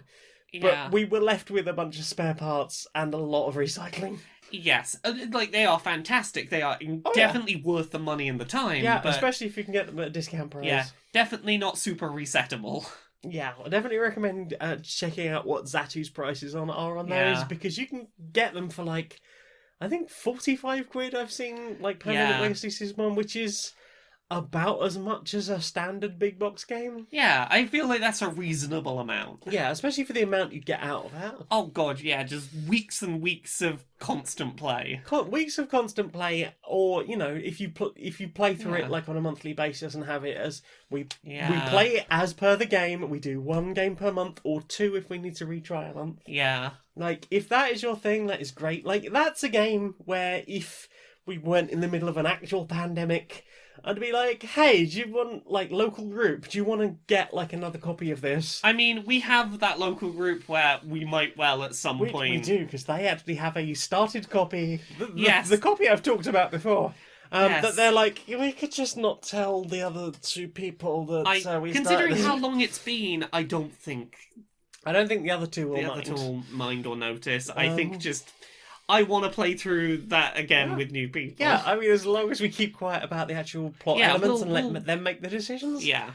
Yeah. but we were left with a bunch of spare parts and a lot of recycling. Yes. Like, they are fantastic. They are definitely worth the money and the time. Yeah, but... especially if you can get them at a discount price. Yeah, definitely not super resettable. Yeah, I definitely recommend checking out what Zatu's prices are on those, because you can get them for, like, I think 45 quid I've seen, like, Pandemic Legacy Season 1, which is about as much as a standard big box game. Yeah, I feel like that's a reasonable amount. Yeah, especially for the amount you get out of that. Oh god, yeah, just weeks and weeks of constant play. Weeks of constant play, or if you play through Yeah. it like on a monthly basis and have it as we Yeah. play it as per the game. We do 1 game per month, or 2 if we need to retry a month. Yeah. Like, if that is your thing, that is great. Like, that's a game where if we weren't in the middle of an actual pandemic, I'd be like, hey, do you want, like, local group? Do you want to get, like, another copy of this? I mean, we have that local group where we might well at some point... We do, because they actually have a started copy. Yes. The copy I've talked about before. Yes. That they're like, we could just not tell the other 2 people that we Considering started. how long it's been, I don't think I don't think the other 2 will the mind. other two will mind or notice. I think just... I want to play through that again with new people. Yeah, I mean, as long as we keep quiet about the actual plot elements and let them make the decisions. Yeah.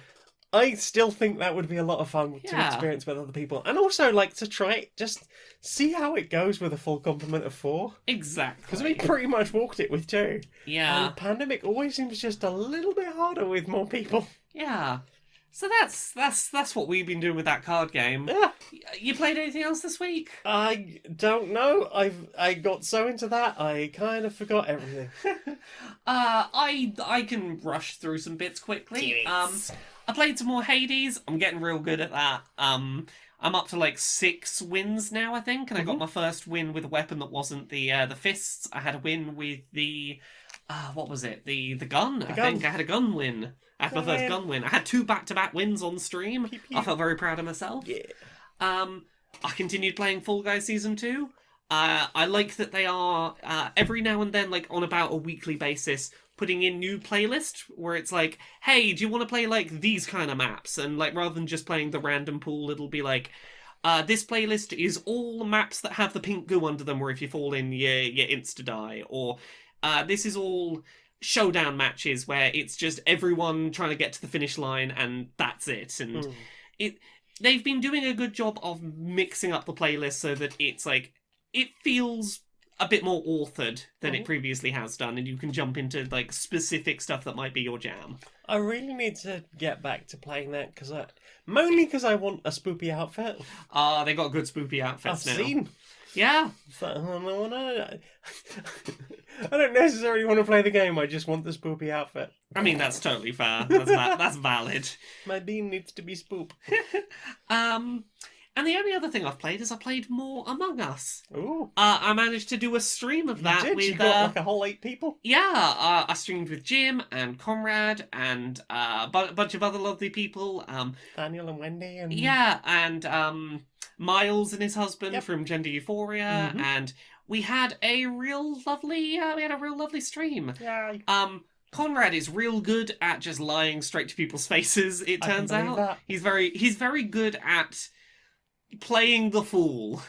I still think that would be a lot of fun to experience with other people. And also, like, to try it, just see how it goes with a full complement of 4. Exactly. Because we pretty much walked it with 2. Yeah. And Pandemic always seems just a little bit harder with more people. Yeah. So that's what we've been doing with that card game. Yeah. You played anything else this week? I don't know. I got so into that, I kind of forgot everything. I can rush through some bits quickly. I played some more Hades. I'm getting real good at that. I'm up to like 6 wins now, I think, and I got my first win with a weapon that wasn't the fists. I had a win with the what was it? The gun. I think I had a gun win. I had my first gun win. I had 2 back-to-back wins on stream. I felt very proud of myself. Yeah. I continued playing Fall Guys Season 2. I like that they are, every now and then, like, on about a weekly basis, putting in new playlists where it's like, hey, do you want to play, like, these kind of maps? And, like, rather than just playing the random pool, it'll be like, this playlist is all maps that have the pink goo under them where if you fall in, you insta-die. Or, this is all showdown matches where it's just everyone trying to get to the finish line and that's it. And they've been doing a good job of mixing up the playlist so that it's like it feels a bit more authored than it previously has done, and you can jump into like specific stuff that might be your jam. I really need to get back to playing that mainly because I want a spoopy outfit. They got good spoopy outfits now. I've seen. Yeah. I don't necessarily want to play the game, I just want the spoopy outfit. I mean, that's totally fair. That's valid. My bean needs to be spoop. And the only other thing I've played is I played more Among Us. Ooh. I managed to do a stream of that with... You got like a whole 8 people? Yeah, I streamed with Jim and Conrad and a bunch of other lovely people. Daniel and Wendy and... Yeah, and Miles and his husband from Gender Euphoria, and we had a real lovely stream. Yeah. Conrad is real good at just lying straight to people's faces, it turns out. That. He's very good at playing the fool.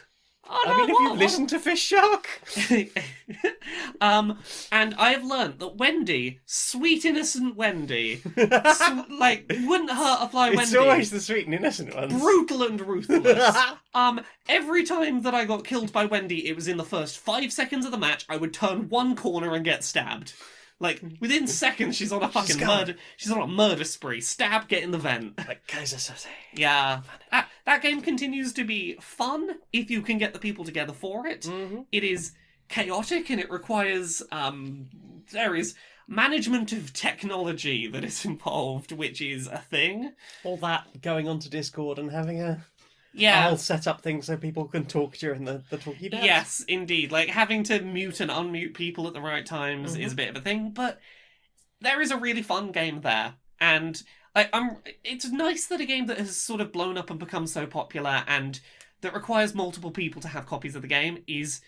Oh, no, I mean, if you listen to Fish Shark. And I have learnt that Wendy, sweet innocent Wendy, wouldn't hurt a fly Wendy. It's always the sweet and innocent ones. Brutal and ruthless. Every time that I got killed by Wendy, it was in the first 5 seconds of the match. I would turn one corner and get stabbed. Like, within seconds, she's on a fucking murder. She's on a murder spree. Stab, get in the vent. Like Kaiser Sose. Yeah. That game continues to be fun if you can get the people together for it. Mm-hmm. It is chaotic and it requires, there is management of technology that is involved, which is a thing. All that going onto Discord and having a Yeah. I'll set up things so people can talk during the talkie bits. Yes, indeed. Like, having to mute and unmute people at the right times is a bit of a thing, but there is a really fun game there. And it's nice that a game that has sort of blown up and become so popular and that requires multiple people to have copies of the game is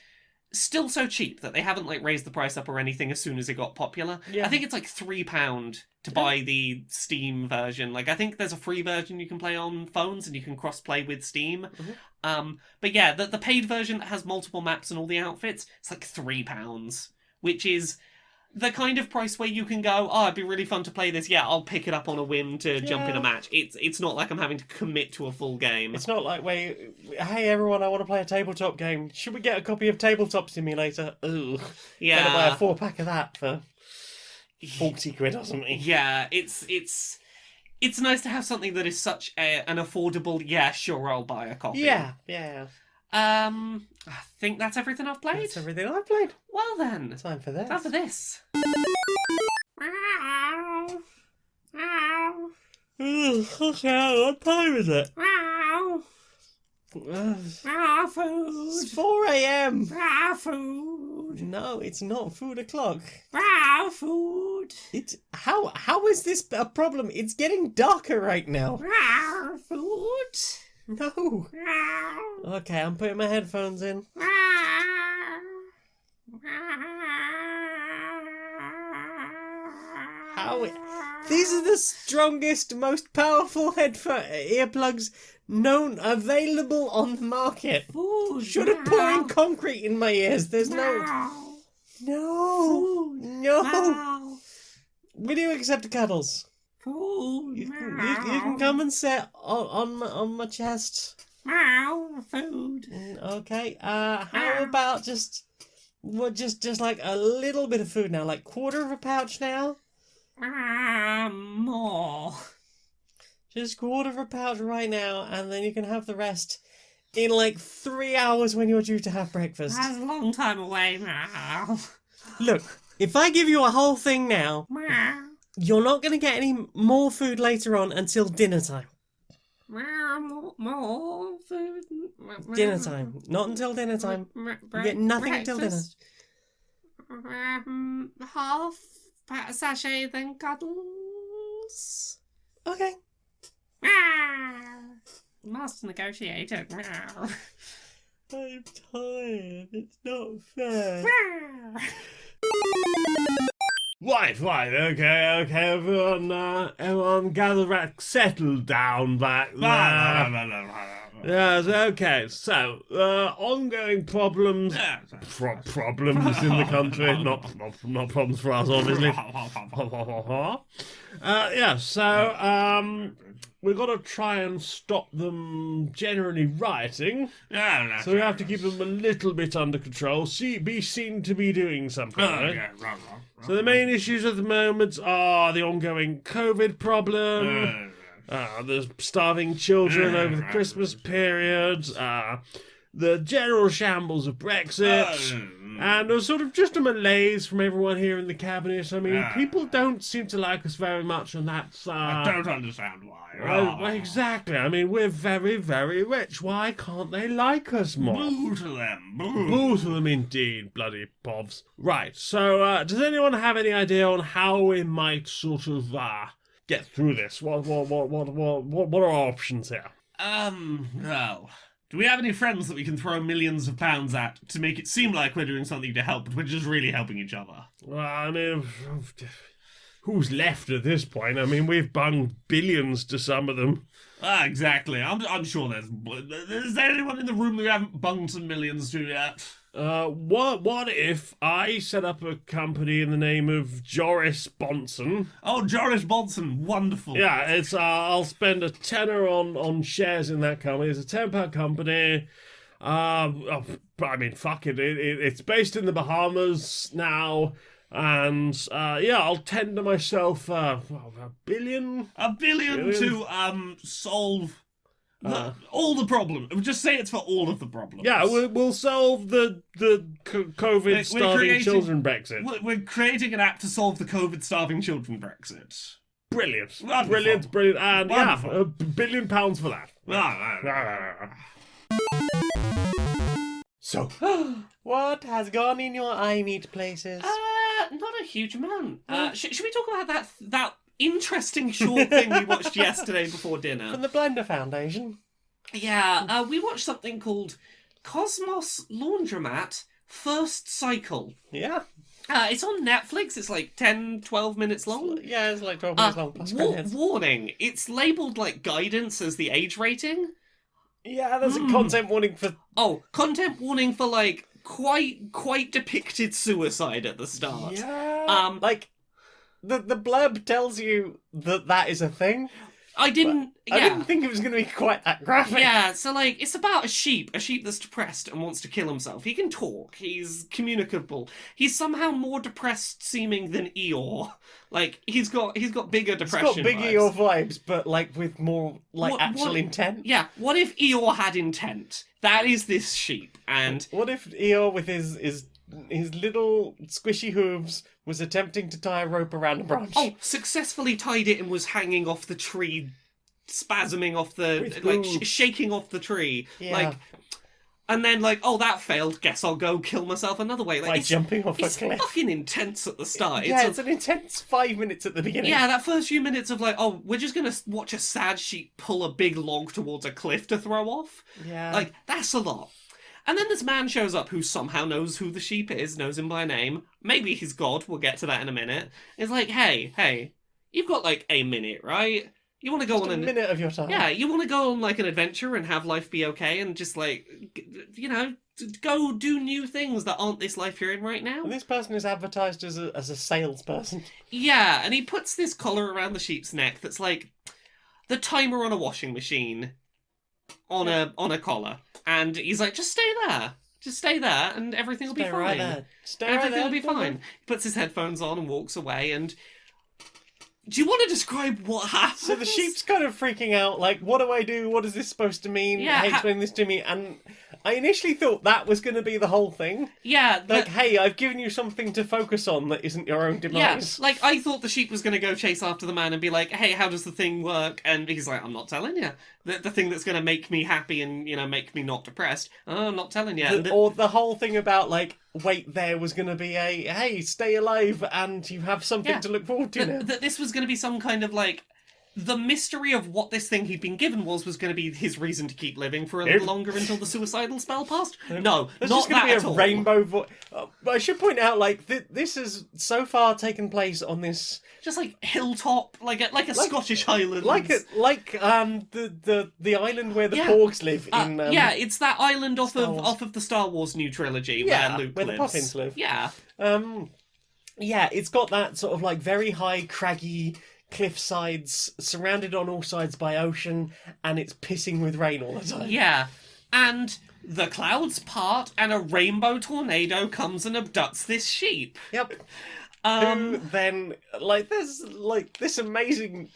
still so cheap that they haven't raised the price up or anything as soon as it got popular. Yeah. I think it's £3 to buy the Steam version. I think there's a free version you can play on phones and you can cross-play with Steam. But yeah, the paid version that has multiple maps and all the outfits, it's £3, which is the kind of price where you can go, it'd be really fun to play this. Yeah, I'll pick it up on a whim to jump in a match. It's not like I'm having to commit to a full game. It's not like, hey everyone, I want to play a tabletop game. Should we get a copy of Tabletop Simulator? Ooh. Yeah. Gotta buy a 4-pack of that for... 40 quid or something. Yeah, it's nice to have something that is such an affordable, yeah, sure, I'll buy a copy. Yeah. I think that's everything I've played. That's everything I've played. Well then. Time for this. Time for this. Okay, what time is it? Food. It's 4 a.m. Food. No, it's not food o'clock. Food. It's how is this a problem? It's getting darker right now. Food. No. Okay, I'm putting my headphones in. These are the strongest, most powerful earplugs available on the market. Food. Should have pouring concrete in my ears. There's no. We do accept cuddles. Food. You can come and sit on my chest. Food. Okay. How about just like a little bit of food now, like quarter of a pouch now. More. Just quarter of a pouch right now, and then you can have the rest in like 3 hours when you're due to have breakfast. That's a long time away now. Look, if I give you a whole thing now, you're not going to get any more food later on until dinner time. More food. Dinner time. Not until dinner time. You get nothing until dinner. Half sachet, then cuddles. Okay. Master negotiator. I'm tired. It's not fair. Right, okay, everyone gather back, settle down back there. Yes, okay, so, ongoing problems, problems in the country, not problems for us, obviously. We've got to try and stop them generally rioting, so we have to keep them a little bit under control, be seen to be doing something, right? So the main issues at the moment are the ongoing COVID problem, the starving children over the Christmas period, the general shambles of Brexit, and there's sort of just a malaise from everyone here in the cabinet. I mean, people don't seem to like us very much, and that's... I don't understand why. Well, exactly. I mean, we're very, very rich. Why can't they like us more? Boo to them. Boo to them indeed, bloody povs. Right, so does anyone have any idea on how we might sort of get through this? What are our options here? Well, do we have any friends that we can throw millions of pounds at to make it seem like we're doing something to help, but we're just really helping each other? Well, I mean, who's left at this point? I mean, we've bunged billions to some of them. Exactly. I'm sure there's... Is there anyone in the room that we haven't bunged some millions to yet? What if I set up a company in the name of Joris Bonson? Oh, Joris Bonson, wonderful. Yeah, it's I'll spend a tenner on shares in that company. It's a £10 company. I mean, fuck it. It's based in the Bahamas now. And, I'll tender myself, a billion? A billion to, solve all the problems. Just say it's for all of the problems. Yeah, we'll solve the COVID starving children Brexit. We're creating an app to solve the COVID starving children Brexit. Brilliant. Wonderful. Brilliant. And, Wonderful. £1 billion for that. So, what has gone in your eye meat places? Not a huge amount. Should we talk about that interesting short thing we watched yesterday before dinner? From the Blender Foundation. Yeah, we watched something called Cosmos Laundromat First Cycle. Yeah. It's on Netflix. It's like 10, 12 minutes long. Yeah, it's like 12 minutes long. Plus minutes. Warning, it's labelled like guidance as the age rating. Yeah, there's a content warning for... Oh, content warning for like quite depicted suicide at the start. Yeah. Like, the blurb tells you that is a thing. I didn't think it was going to be quite that graphic. Yeah, so, like, it's about a sheep that's depressed and wants to kill himself. He can talk, he's communicable. He's somehow more depressed seeming than Eeyore. Like, he's got bigger depression It's got big vibes. Eeyore vibes, but, like, with more, like, actual intent. Yeah, what if Eeyore had intent? That is this sheep, and... What if Eeyore, with his little squishy hooves, was attempting to tie a rope around a branch? Oh, successfully tied it and was hanging off the tree, spasming off the... shaking off the tree. Yeah. Like... And then, like, oh, that failed. Guess I'll go kill myself another way. Like, By jumping off a it's cliff. fucking intense at the start. Yeah, it's an intense 5 minutes at the beginning. Yeah, that first few minutes of, like, oh, we're just gonna watch a sad sheep pull a big log towards a cliff to throw off. Yeah. Like, that's a lot. And then this man shows up who somehow knows who the sheep is, knows him by name. Maybe he's God. We'll get to that in a minute. It's like, hey, you've got, like, a minute, right? You want to go just on a minute of your time. Yeah, you want to go on, like, an adventure and have life be okay and just, like, you know, go do new things that aren't this life you're in right now. And this person is advertised as a salesperson. Yeah, and he puts this collar around the sheep's neck that's like the timer on a washing machine on a collar. And he's like, just stay there, and everything will be fine. Right there. Everything will be fine. He puts his headphones on and walks away, and... Do you want to describe what happens? So the sheep's kind of freaking out, like, what do I do? What is this supposed to mean? Yeah, Hey, explain this to me. And I initially thought that was going to be the whole thing. Yeah. Like, hey, I've given you something to focus on that isn't your own demise. Yeah, like, I thought the sheep was going to go chase after the man and be like, hey, how does the thing work? And he's like, I'm not telling you. The thing that's going to make me happy and, you know, make me not depressed. Oh, I'm not telling you. Or the whole thing about, like, wait there was going to be a, hey, stay alive and you have something to look forward to now. That this was going to be some kind of, like, the mystery of what this thing he'd been given was going to be his reason to keep living for a little longer until the suicidal spell passed. No, There's not just going that to be at all. a rainbow but I should point out, like, this has so far taken place on this... Just like hilltop, like a Scottish Highlands. the island where the Porgs live in... yeah, it's that island off of the Star Wars new trilogy where Luke where lives. the Puffins live. Yeah. Yeah, it's got that sort of, like, very high, craggy cliff sides, surrounded on all sides by ocean, and it's pissing with rain all the time. Yeah. And the clouds part, and a rainbow tornado comes and abducts this sheep. Yep. Who then, like, there's, like, this amazing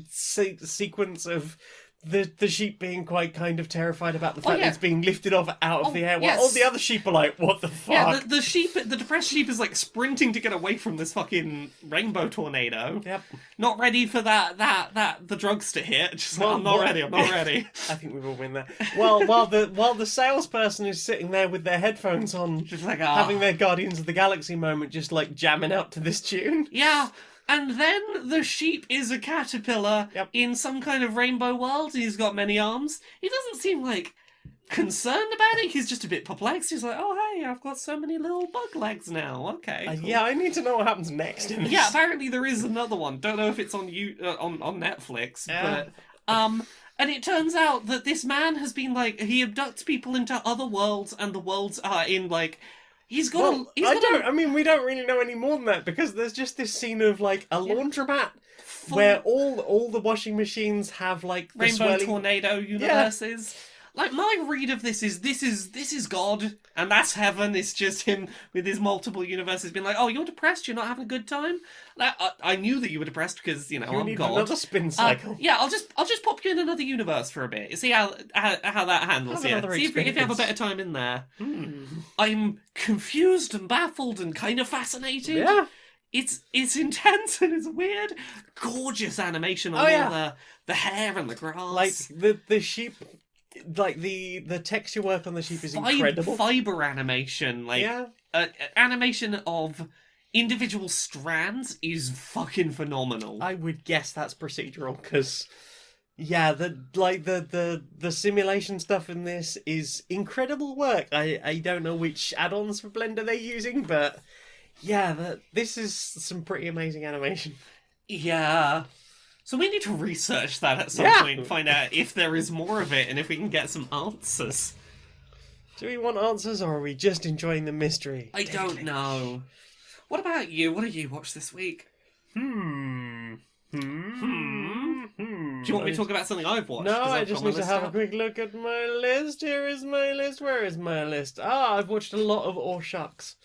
sequence of the sheep being quite kind of terrified about the fact that it's being lifted off out of the air, while all the other sheep are like, what the fuck? Yeah, the depressed sheep is, like, sprinting to get away from this fucking rainbow tornado. Yep. Not ready for the drugs to hit. Just like, I'm not ready. I think we will win that. Well, while the salesperson is sitting there with their headphones on, just like, having their Guardians of the Galaxy moment, just, like, jamming out to this tune. Yeah. And then the sheep is a caterpillar in some kind of rainbow world. He's got many arms. He doesn't seem, like, concerned about it. He's just a bit perplexed. He's like, oh, hey, I've got so many little bug legs now. Okay, cool. Yeah, I need to know what happens next in this. Yeah, apparently there is another one. Don't know if it's on on Netflix. Yeah. But, and it turns out that this man has been, like, he abducts people into other worlds, and the worlds are in, like... we don't really know any more than that, because there's just this scene of, like, a laundromat where all the washing machines have, like, the rainbow tornado universes. Yeah. Like, my read of this is God, and that's heaven. It's just him with his multiple universes being like, oh, you're depressed, you're not having a good time? Like, I knew that you were depressed because, you know, I'm need God. Another spin cycle. Yeah, I'll just pop you in another universe for a bit. See how that handles you. See if you have a better time in there. I'm confused and baffled and kind of fascinated. Yeah. It's intense and it's weird. Gorgeous animation on all the hair and the grass. Like, the sheep... Like, the texture work on the sheep is incredible. Fiber animation, like, animation of individual strands is fucking phenomenal. I would guess that's procedural, because, the simulation stuff in this is incredible work. I don't know which add-ons for Blender they're using, but, this is some pretty amazing animation. Yeah. So we need to research that at some point and find out if there is more of it and if we can get some answers. Do we want answers, or are we just enjoying the mystery? I don't know. What about you? What have you watched this week? Well, Do you want me to talk about something I've watched? No, 'Cause I I've just got my need to list have a up. quick look at my list. Here is my list. Where is my list? I've watched a lot of Or Shucks.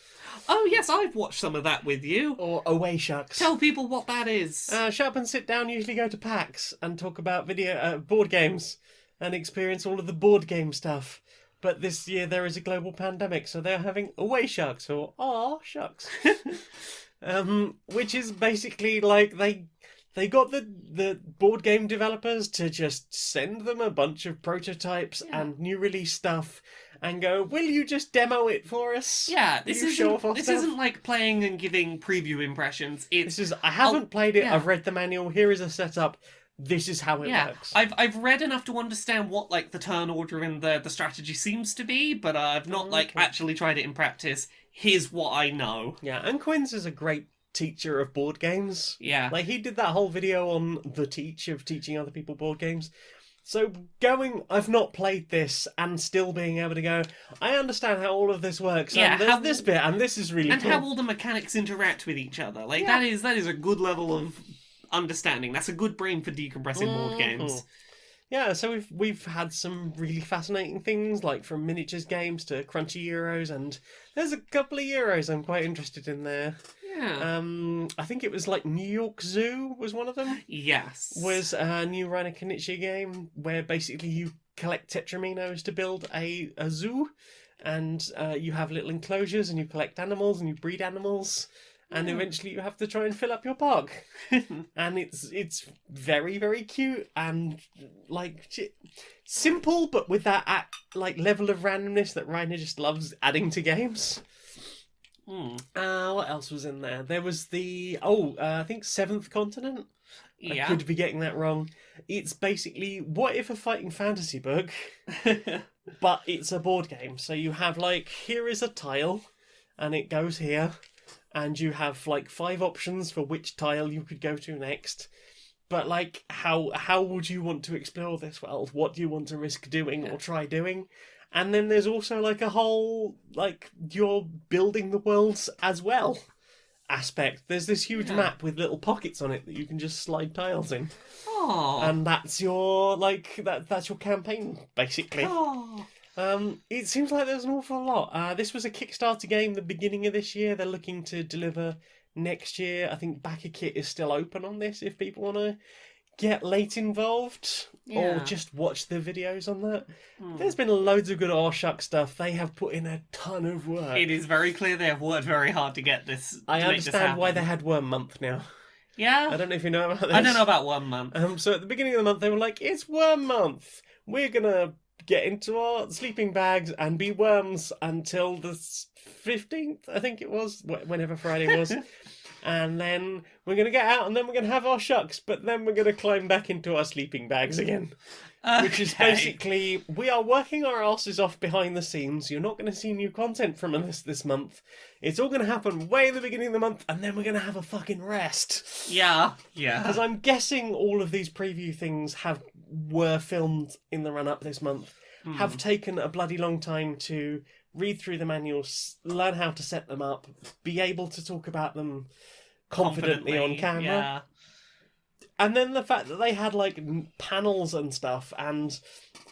Oh, yes, I've watched some of that with you. Or Away Shucks. Tell people what that is. Shut up and sit down usually go to PAX and talk about board games and experience all of the board game stuff. But this year there is a global pandemic, so they're having Away Shucks or Aw Shucks. Which is basically like they got the board game developers to just send them a bunch of prototypes and new release stuff and go, will you just demo it for us? Yeah, this This isn't like playing and giving preview impressions. I haven't played it, yeah. I've read the manual, here is a setup, this is how it works. I've read enough to understand what like the turn order in the strategy seems to be, but I've not actually tried it in practice. Here's what I know. Yeah, and Quinn's is a great teacher of board games. Yeah. Like, he did that whole video on the teach of teaching other people board games. So I've not played this and still being able to go, I understand how all of this works. Yeah, and there's this bit, and this is really and cool. how all the mechanics interact with each other. Like that is a good level of understanding. That's a good brain for decompressing board games. Yeah, so we've had some really fascinating things, like from miniatures games to crunchy Euros, and there's a couple of Euros I'm quite interested in there. Yeah. I think it was like New York Zoo was one of them. Yes. Was a new Reiner Knizia game where basically you collect Tetraminos to build a zoo, and you have little enclosures and you collect animals and you breed animals. And eventually you have to try and fill up your park. And it's very, very cute and like simple, but with that like level of randomness that Reiner just loves adding to games. What else was in there? There was I think Seventh Continent. Yeah. I could be getting that wrong. It's basically what if a fighting fantasy book, but it's a board game. So you have like, here is a tile, and it goes here. And you have like 5 options for which tile you could go to next. But like, how would you want to explore this world? What do you want to risk doing or try doing? And then there's also like a whole, like, you're building the worlds as well aspect. There's this huge map with little pockets on it that you can just slide tiles in. Aww. And that's your, like, that's your campaign, basically. Aww. It seems like there's an awful lot. This was a Kickstarter game the beginning of this year. They're looking to deliver next year. I think backer kit is still open on this if people want to get late involved or just watch the videos on that. There's been loads of good Shuck stuff. They have put in a ton of work. It is very clear they have worked very hard to get this. I understand why they had Worm Month now. Yeah. I don't know if you know about this. I don't know about 1 month. So at the beginning of the month they were like, it's Worm Month. We're gonna get into our sleeping bags and be worms until the 15th, I think it was, whenever Friday was. And then we're going to get out and then we're going to have our shucks, but then we're going to climb back into our sleeping bags again. Okay. Which is basically, we are working our asses off behind the scenes. You're not going to see new content from us this month. It's all going to happen way at the beginning of the month, and then we're going to have a fucking rest. Yeah. Because I'm guessing all of these preview things were filmed in the run-up this month, have taken a bloody long time to read through the manuals, learn how to set them up, be able to talk about them confidently on camera. Yeah. And then the fact that they had like panels and stuff and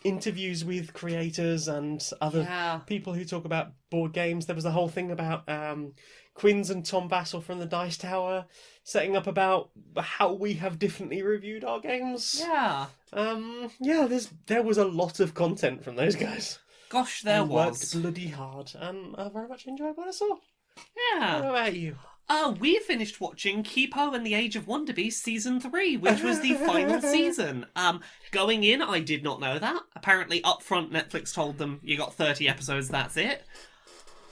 interviews with creators and other people who talk about board games. There was the whole thing about Quinns and Tom Bassel from the Dice Tower setting up about how we have differently reviewed our games. Yeah. There was a lot of content from those guys. Gosh, there They worked bloody hard, and I very much enjoyed what I saw. Yeah. What about you? We finished watching Kipo and the Age of Wonder Beast Season 3, which was the final season. Going in, I did not know that. Apparently, up front, Netflix told them, you got 30 episodes, that's it.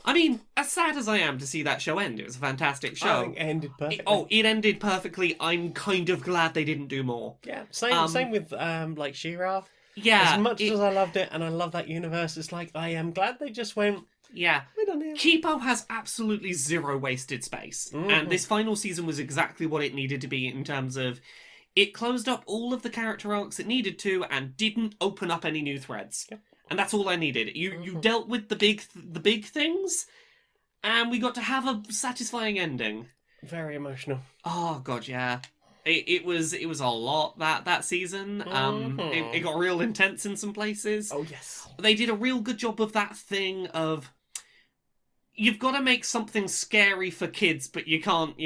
I mean, as sad as I am to see that show end, it was a fantastic show. I think it ended perfectly. It ended perfectly. I'm kind of glad they didn't do more. Yeah, same with, like, She-Ra. Yeah. As much as I loved it, and I love that universe, it's like, I am glad they just went... Yeah. We don't know. Kipo has absolutely zero wasted space. Mm-hmm. And this final season was exactly what it needed to be in terms of it closed up all of the character arcs it needed to and didn't open up any new threads. Yep. And that's all I needed. You dealt with the big things, and we got to have a satisfying ending. Very emotional. Oh, God, yeah. It was a lot that season. It got real intense in some places. Oh yes. They did a real good job of that thing of you've got to make something scary for kids, but you can't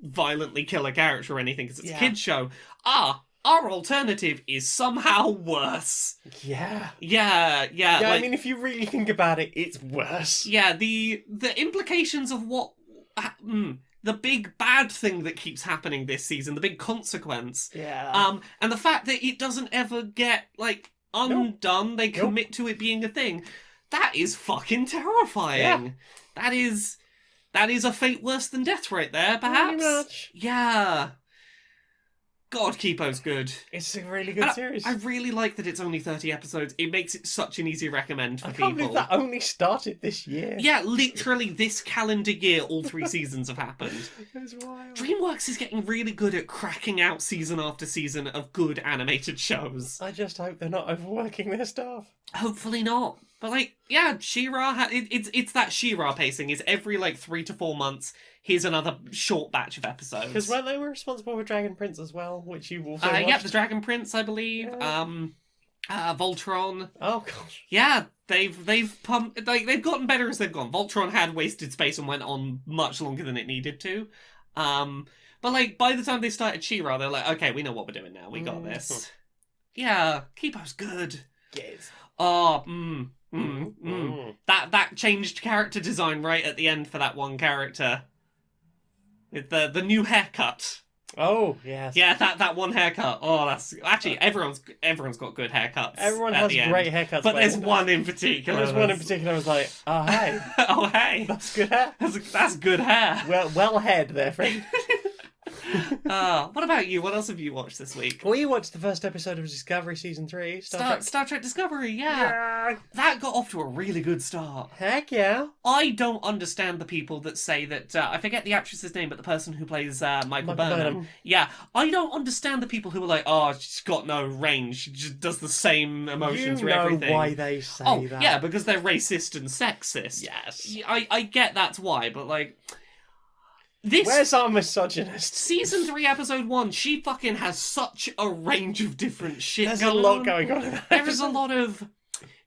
violently kill a character or anything because it's a kids show. Our alternative is somehow worse. Yeah. Yeah. Yeah, like, I mean, if you really think about it, it's worse. Yeah, the implications of what the big bad thing that keeps happening this season, the big consequence. Yeah. And the fact that it doesn't ever get like undone, they commit to it being a thing. That is fucking terrifying. Yeah. That is a fate worse than death right there, perhaps. Pretty much. Yeah. God, Kipo's good. It's a really good series. I really like that it's only 30 episodes. It makes it such an easy recommend for I people. can't believe that only started this year. Yeah, literally this calendar year, all 3 seasons have happened. That's wild. DreamWorks is getting really good at cracking out season after season of good animated shows. I just hope they're not overworking their staff. Hopefully not. But like, yeah, She-Ra, it's that She-Ra pacing. Is every like 3 to 4 months, here's another short batch of episodes. Because weren't they responsible for Dragon Prince as well, which you also yeah, the Dragon Prince, I believe. Yeah. Voltron. Oh gosh. Yeah, they've pumped, like they've gotten better as they've gone. Voltron had wasted space and went on much longer than it needed to. But like by the time they started She-Ra, they're like, okay, we know what we're doing now. We got this. Yeah, Kipo's good. Yes. Oh, That changed character design right at the end for that one character. With the new haircut. Oh, yes. Yeah, that one haircut. Oh, that's actually everyone's got good haircuts. Everyone has great haircuts, but there's one in particular. There's one in particular. I was like, oh hey, oh hey, that's good hair. That's good hair. Well head there, friend. What about you? What else have you watched this week? We watched the first episode of Discovery Season 3. Star Trek Discovery, yeah. That got off to a really good start. Heck yeah. I don't understand the people that say that, I forget the actress's name, but the person who plays Michael Burnham. Yeah, I don't understand the people who are like, oh, she's got no range, she just does the same emotions for everything. You know why they say that. Yeah, because they're racist and sexist. Yes. I get that's why, but like... Where's our misogynist? Season 3, episode 1, she fucking has such a range of different shit There's a lot going on in that There is a lot of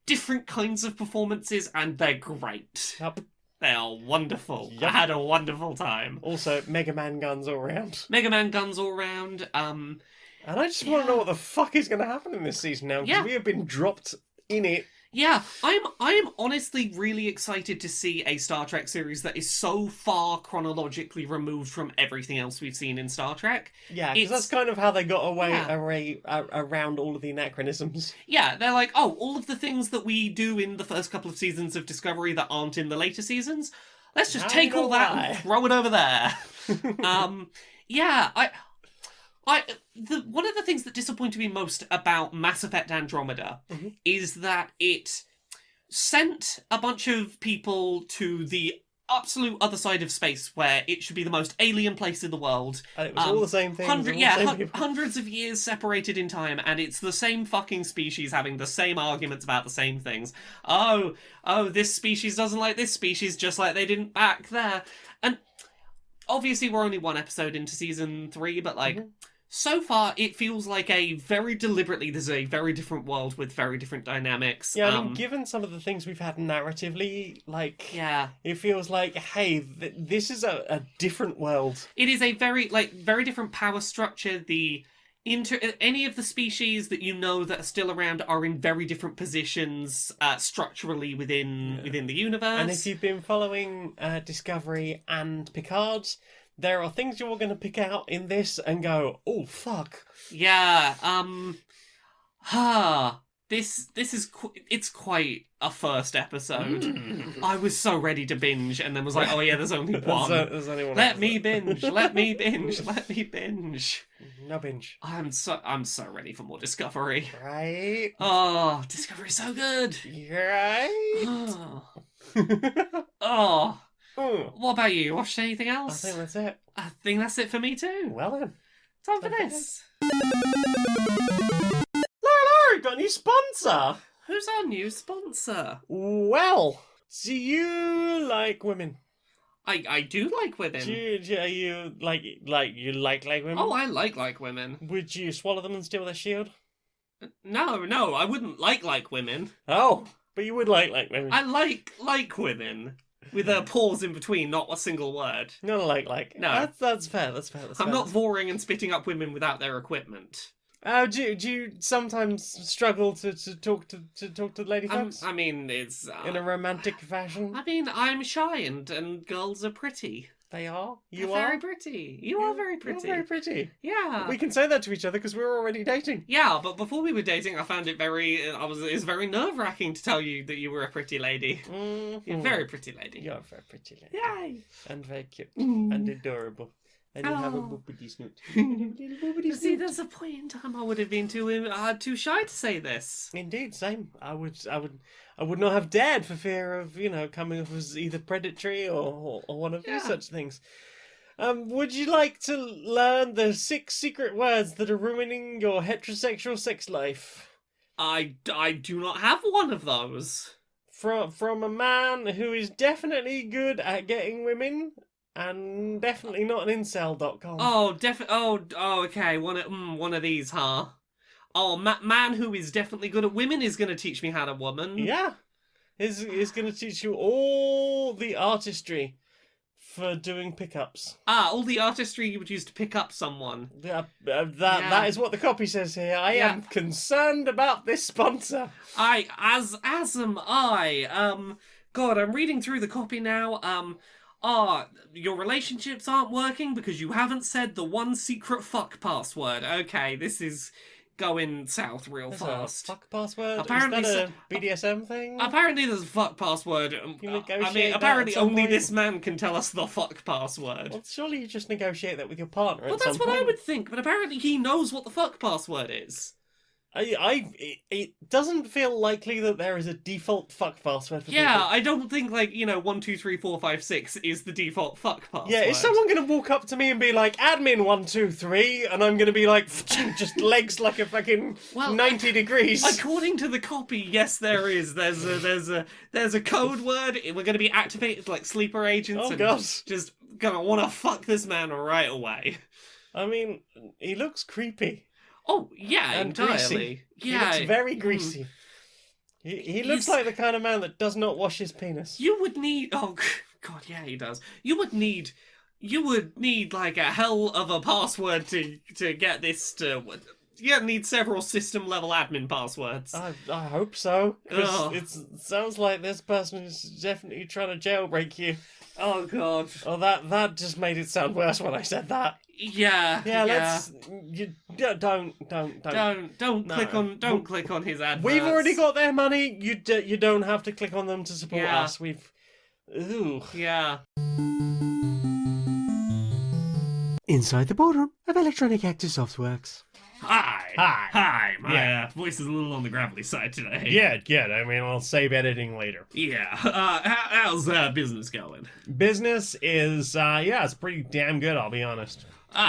different kinds of performances, and they're great. Yep. They are wonderful. Yep. I had a wonderful time. Also, Mega Man guns all around. Mega Man guns all round. And I just want to know what the fuck is going to happen in this season now, because we have been dropped in it. Yeah, I'm honestly really excited to see a Star Trek series that is so far chronologically removed from everything else we've seen in Star Trek. Yeah, because that's kind of how they got away around all of the anachronisms. Yeah, they're like, oh, all of the things that we do in the first couple of seasons of Discovery that aren't in the later seasons, let's just take all that and throw it over there. One of the things that disappointed me most about Mass Effect Andromeda is that it sent a bunch of people to the absolute other side of space where it should be the most alien place in the world. And it was all the same thing. Hundreds of years separated in time, and it's the same fucking species having the same arguments about the same things. Oh, this species doesn't like this species just like they didn't back there. And obviously we're only 1 episode into season 3, but like... So far, it feels like there's a very different world with very different dynamics. Yeah, I mean, given some of the things we've had narratively, like... Yeah. It feels like, hey, this is a different world. It is a very different power structure. Any of the species that you know that are still around are in very different positions structurally within the universe. And if you've been following Discovery and Picard... There are things you're going to pick out in this and go, oh, fuck. Yeah, it's quite a first episode. I was so ready to binge and then was like, oh yeah, there's only one. There's only one let me binge. Let me binge. No binge. I'm so ready for more Discovery. Right? Oh, Discovery's so good. Right? Oh. What about you? Watched anything else? I think that's it. I think that's it for me too. Well then. Time for this. Laura, got a new sponsor. Who's our new sponsor? Well, do you like women? I do like women. Are you you like women? Oh, I like women. Would you swallow them and steal their shield? No, I wouldn't like women. Oh, but you would like women. I like women. With a pause in between, not a single word. Not like. No. That's fair. I'm not voring and spitting up women without their equipment. Do you sometimes struggle to talk to lady folks? I mean, it's in a romantic fashion. I mean, I'm shy and girls are pretty. They are. They're very pretty. You are very pretty. You're very pretty. Yeah. We can say that to each other because we're already dating. Yeah, but before we were dating, I found it it's very nerve-wracking to tell you that you were a pretty lady. Mm-hmm. You're a very pretty lady. You're a very pretty lady. Yay! And very cute. And adorable. And you have a boopity snoot. See, there's a point in time I would have been too shy to say this. Indeed, same. I would not have dared for fear of, coming off as either predatory or one of these such things. Would you like to learn the 6 secret words that are ruining your heterosexual sex life? I do not have one of those. From a man who is definitely good at getting women. And definitely not an incel.com. Oh, okay. One of these, huh? Oh, man who is definitely good at women is going to teach me how to woman. Yeah. He's going to teach you all the artistry for doing pickups. All the artistry you would use to pick up someone. That is what the copy says here. I am concerned about this sponsor. As am I. God, I'm reading through the copy now. Your relationships aren't working because you haven't said the one secret fuck password. Okay, this is going south real fast. Fuck password? Apparently, is that a BDSM thing? Apparently there's a fuck password. Apparently only this man can tell us the fuck password. Well, surely you just negotiate that with your partner. Well, that's what I would think, but apparently he knows what the fuck password is. It doesn't feel likely that there is a default fuck password for people. I don't think 1, 2, 3, 4, 5, 6 is the default fuck password. Yeah, is someone gonna walk up to me and be like, admin 1, 2, 3, and I'm gonna be like, just legs like a fucking 90 degrees. According to the copy, yes, there is. There's a code word. We're gonna be activated like sleeper agents. Oh god, just gonna wanna fuck this man right away. I mean, he looks creepy. Oh, yeah, and entirely. Greasy. Yeah. He looks very greasy. He looks like the kind of man that does not wash his penis. You would need... Oh, God, yeah, he does. You would need like a hell of a password to get this to... You need several system-level admin passwords. I hope so. Because it sounds like this person is definitely trying to jailbreak you. Oh, God. Oh, that just made it sound worse when I said that. Yeah. Let's... Don't click on his adverts. We've already got their money. You don't have to click on them to support us. Ooh. Yeah. Inside the boardroom of Electronic Actor Softworks. Hi. My voice is a little on the gravelly side today. Good. I mean, I'll save editing later. Yeah. How's business going? Business is, it's pretty damn good, I'll be honest.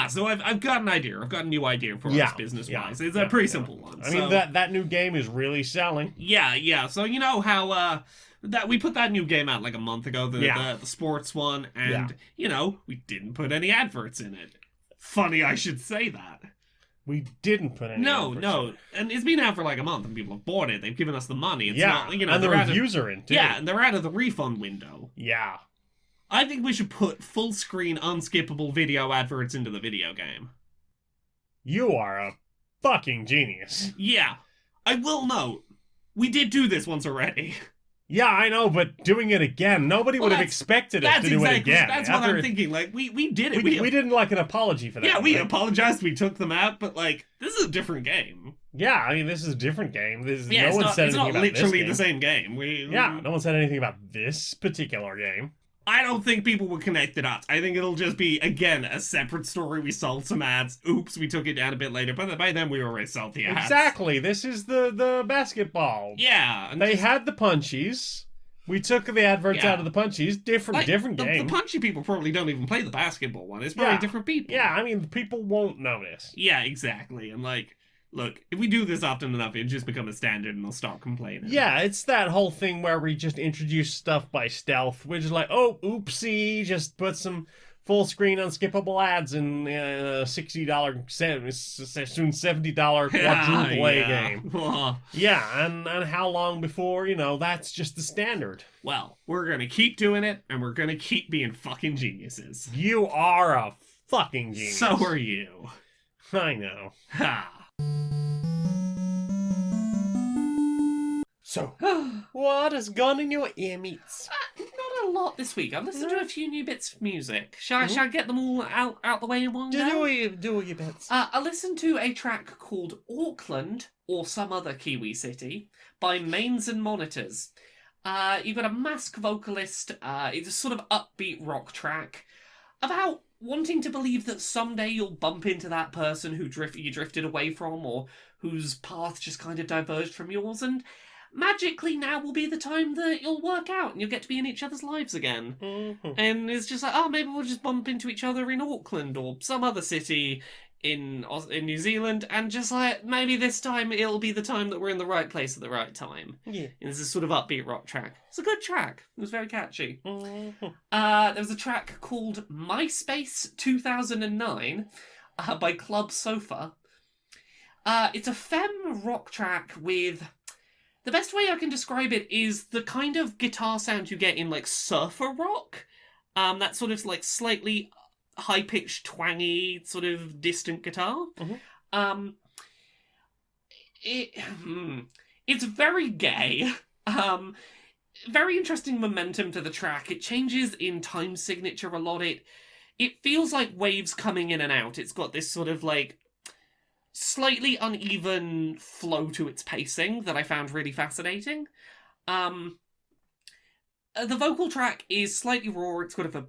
So I've got an idea. I've got a new idea for us business-wise. It's a pretty simple one. I mean, that new game is really selling. Yeah. So you know how that we put that new game out like a month ago, the sports one, and we didn't put any adverts in it. Funny I should say that. We didn't put any. No, and it's been out for like a month, and people have bought it. They've given us the money. It's not, and the reviews are in too. Yeah, and they're out of the refund window. Yeah. I think we should put full screen, unskippable video adverts into the video game. You are a fucking genius. Yeah, I will note we did do this once already. Yeah, I know, but doing it again, nobody would have expected us to do it again. That's what I'm thinking. Like, we did it. We didn't like an apology for that. Yeah, we apologized. We took them out, but like, this is a different game. Yeah, I mean, this is a different game. No one said anything about this game. It's not literally the same game. No one said anything about this particular game. I don't think people would connect the dots. I think it'll just be, again, a separate story. We sold some ads. Oops, we took it down a bit later. But by then, we already sold the ads. Exactly. This is the basketball. Yeah. They had the punchies. We took the adverts out of the punchies. Different game. The punchy people probably don't even play the basketball one. It's probably different people. Yeah, I mean, people won't notice. Yeah, exactly. And, like, look, if we do this often enough, it'll just become a standard and they'll start complaining. Yeah, it's that whole thing where we just introduce stuff by stealth. We're just like, oh, oopsie, just put some full screen unskippable ads in a $60, soon $70 quadruple A game. Yeah, and how long before, that's just the standard. Well, we're gonna keep doing it, and we're gonna keep being fucking geniuses. You are a fucking genius. So are you. I know. Ha. So, what has gone in your ear meats? Not a lot this week. I've listened to a few new bits of music. Shall I get them all out the way in one go? Do all your bits. I listened to a track called Auckland, or some other Kiwi city, by Mains and Monitors. You've got a mask vocalist. It's a sort of upbeat rock track about wanting to believe that someday you'll bump into that person who you drifted away from, or whose path just kind of diverged from yours, and magically now will be the time that you'll work out and you'll get to be in each other's lives again. Mm-hmm. And it's just like, maybe we'll just bump into each other in Auckland or some other city in New Zealand, and just like, maybe this time it'll be the time that we're in the right place at the right time. Yeah. And it's a sort of upbeat rock track. It's a good track. It was very catchy. Mm-hmm. There was a track called Myspace 2009 by Club Sofa. It's a femme rock track with... The best way I can describe it is the kind of guitar sound you get in, like, surfer rock. That sort of, like, slightly high-pitched, twangy, sort of distant guitar. Mm-hmm. It's very gay. Very interesting momentum to the track. It changes in time signature a lot. It feels like waves coming in and out. It's got this sort of, like, slightly uneven flow to its pacing that I found really fascinating. The vocal track is slightly raw. It's got a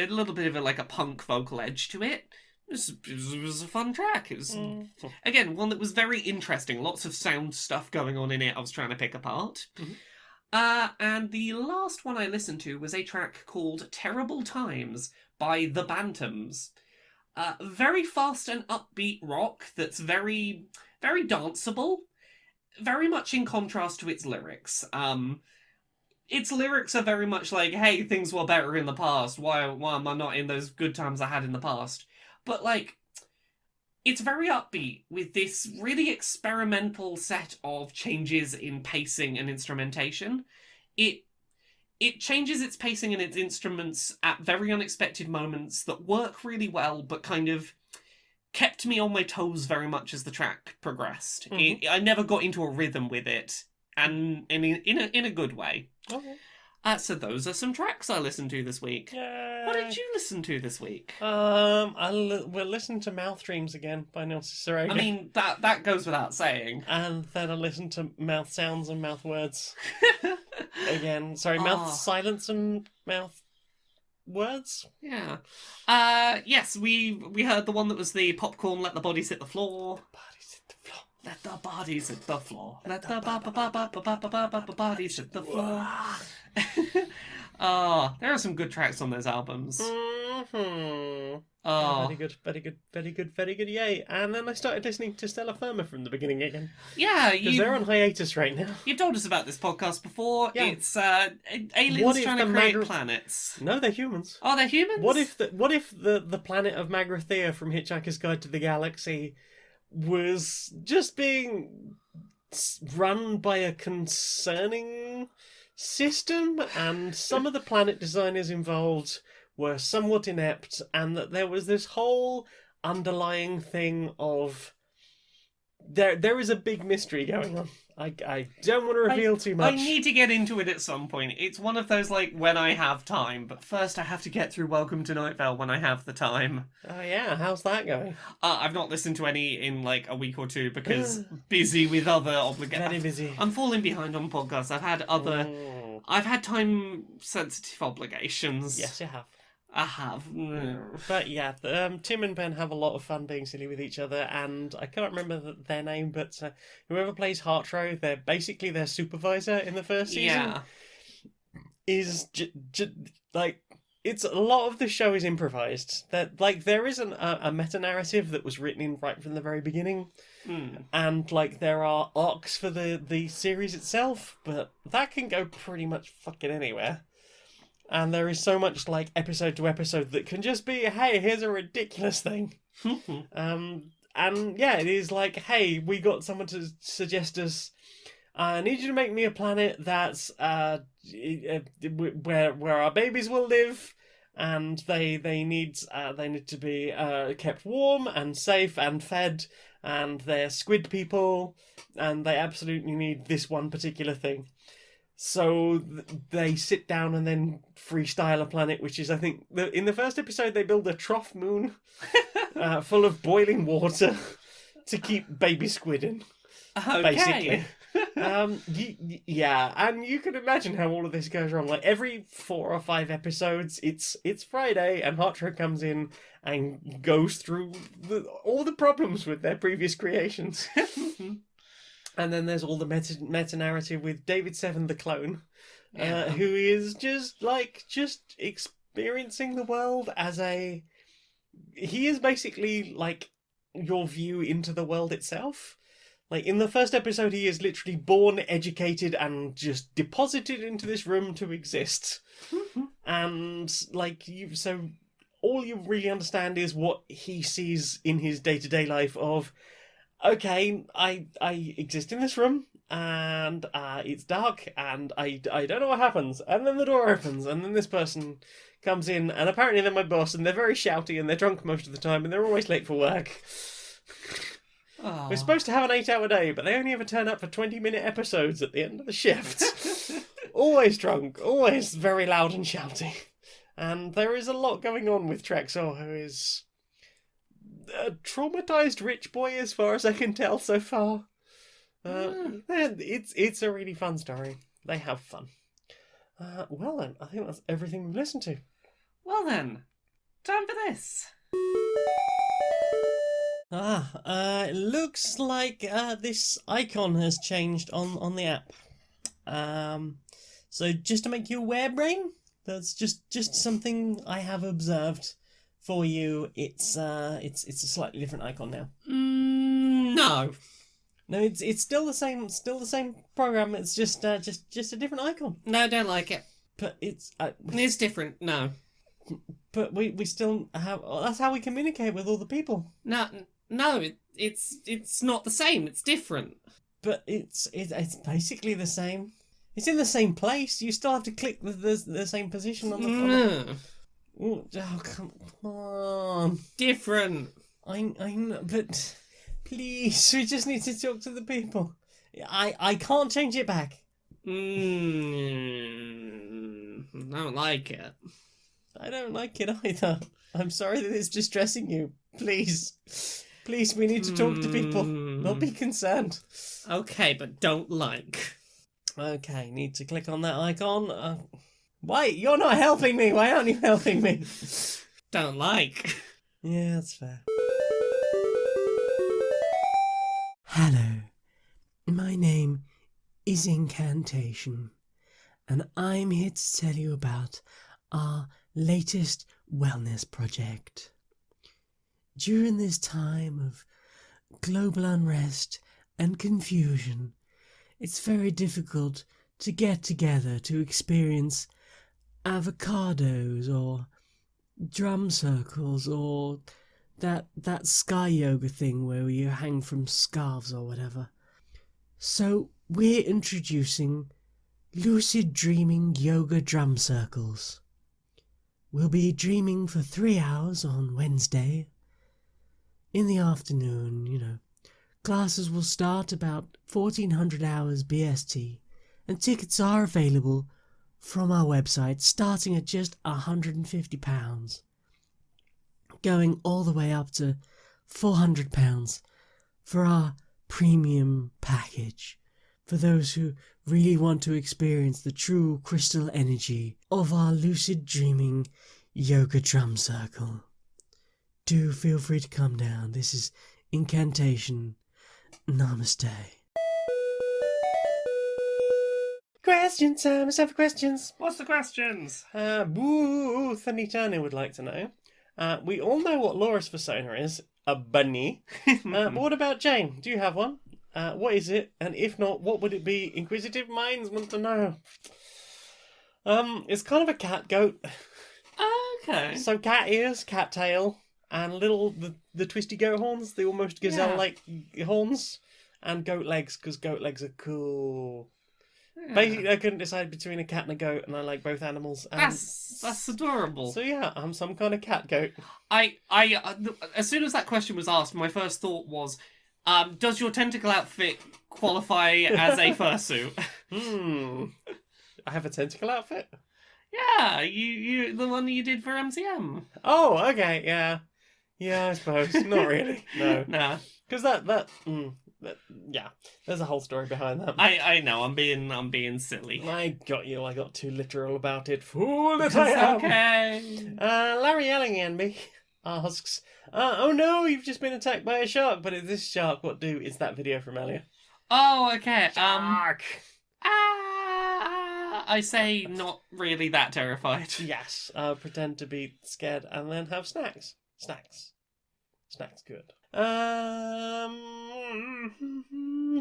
little bit of a punk vocal edge to it. It was a fun track. It was, again, one that was very interesting. Lots of sound stuff going on in it I was trying to pick apart. Mm-hmm. And the last one I listened to was a track called Terrible Times by the Bantams. Very fast and upbeat rock that's very, very danceable. Very much in contrast to its lyrics. Its lyrics are very much like, hey, things were better in the past. Why am I not in those good times I had in the past? But, like, it's very upbeat with this really experimental set of changes in pacing and instrumentation. It changes its pacing and its instruments at very unexpected moments that work really well, but kind of kept me on my toes very much as the track progressed. Mm-hmm. I never got into a rhythm with it, and in a good way. Okay. So those are some tracks I listened to this week. Yay. What did you listen to this week? We're listening to Mouth Dreams again by Neil Cicero. I mean, that goes without saying. And then I listened to Mouth Sounds and Mouth Words again. Sorry, Mouth Silence and Mouth Words? Yeah. Yes, we heard the one that was the popcorn, let the bodies hit the floor. Let the bodies hit the floor. Let the bodies hit the floor. There are some good tracks on those albums. Mm-hmm. Oh, Very good, yay. And then I started listening to Stella Firma from the beginning again. Yeah, because they're on hiatus right now. You've told us about this podcast before. Yeah. It's aliens trying to create planets. No, they're humans. Oh, they're humans? What if the planet of Magrathea from Hitchhiker's Guide to the Galaxy was just being run by a concerning system, and some of the planet designers involved were somewhat inept, and that there was this whole underlying thing of there is a big mystery going on. I don't want to reveal too much. I need to get into it at some point. It's one of those, like, when I have time, but first I have to get through Welcome to Night Vale when I have the time. Oh yeah, how's that going? I've not listened to any in, like, a week or two because busy with other obligations. Very busy. I'm falling behind on podcasts. I've had time-sensitive obligations. Yes, you have. I have. But yeah, Tim and Ben have a lot of fun being silly with each other, and I can't remember their name, but whoever plays Hartrow, they're basically their supervisor in the first season. Yeah. Is like it's a lot of the show is improvised. That like there isn't a meta narrative that was written in right from the very beginning, and like there are arcs for the series itself, but that can go pretty much fucking anywhere. And there is so much like episode to episode that can just be, hey, here's a ridiculous thing. And yeah, it is like, hey, we got someone to suggest us. I need you to make me a planet that's where our babies will live, and they need to be kept warm and safe and fed, and they're squid people, and they absolutely need this one particular thing. So they sit down and then freestyle a planet, which is, I think, in the first episode they build a trough moon full of boiling water to keep baby squid in. Okay. Basically. Yeah, and you can imagine how all of this goes wrong. Like every 4 or 5 episodes, it's Friday, and Hartro comes in and goes through all the problems with their previous creations. And then there's all the meta narrative with David Seven the clone, who is just experiencing the world as he is basically like your view into the world itself. Like in the first episode, he is literally born, educated, and just deposited into this room to exist. And like so all you really understand is what he sees in his day-to-day life of, okay, I exist in this room, and it's dark, and I don't know what happens. And then the door opens, and then this person comes in, and apparently they're my boss, and they're very shouty, and they're drunk most of the time, and they're always late for work. We're supposed to have an 8-hour day, but they only ever turn up for 20-minute episodes at the end of the shift. Always drunk, always very loud and shouty. And there is a lot going on with Trexor, who is a traumatized rich boy as far as I can tell so far. It's a really fun story. They have fun. Well then, I think that's everything we've listened to. Well then, time for this. It looks like this icon has changed on the app. So just to make you aware, Brain, that's just something I have observed for you. It's a slightly different icon now. No, it's still the same program. It's just a different icon. No, I don't like it. But it's different. No, but we still have. That's how we communicate with all the people. No, it's not the same. It's different. But it's basically the same. It's in the same place. You still have to click the same position on the phone. Oh, come on. Different. I know, but please, we just need to talk to the people. I can't change it back. I don't like it. I don't like it either. I'm sorry that it's distressing you. Please, we need to talk to people. Not be concerned. Okay, but don't like. Okay, need to click on that icon. Wait, you're not helping me. Why aren't you helping me? Don't like. Yeah, that's fair. Hello, my name is Incantation, and I'm here to tell you about our latest wellness project. During this time of global unrest and confusion, it's very difficult to get together to experience avocados or drum circles or that sky yoga thing where you hang from scarves or whatever. So we're introducing lucid dreaming yoga drum circles. We'll be dreaming for 3 hours on Wednesday. In the afternoon, classes will start about 1400 hours BST, and tickets are available from our website starting at just £150, going all the way up to £400 for our premium package, for those who really want to experience the true crystal energy of our lucid dreaming yoga drum circle. Do feel free to come down. This is Incantation. Namaste. question time. Let's have questions. What's the questions? Booth and Eternal would like to know. We all know what Laura's persona is. A bunny. But what about Jane? Do you have one? What is it? And if not, what would it be? Inquisitive minds want to know. It's kind of a cat goat. Okay. So cat ears, cat tail, and the twisty goat horns, the almost gazelle-like horns, and goat legs, because goat legs are cool. Yeah. Basically, I couldn't decide between a cat and a goat, and I like both animals. And That's adorable. So yeah, I'm some kind of cat goat. As soon as that question was asked, my first thought was, does your tentacle outfit qualify as a fursuit? I have a tentacle outfit? Yeah, you the one you did for MCM. Oh, okay, yeah. Yeah, I suppose. Not really. No. Nah. Because yeah, there's a whole story behind that. I know, I'm being silly. I got you. I got too literal about it. Fool that I am. Okay. Larry Ellingenby asks, oh no, you've just been attacked by a shark, but is this shark what do? It's that video from earlier. Oh, okay. Shark! I say not really that terrified. Yes, pretend to be scared and then have snacks. Snacks good.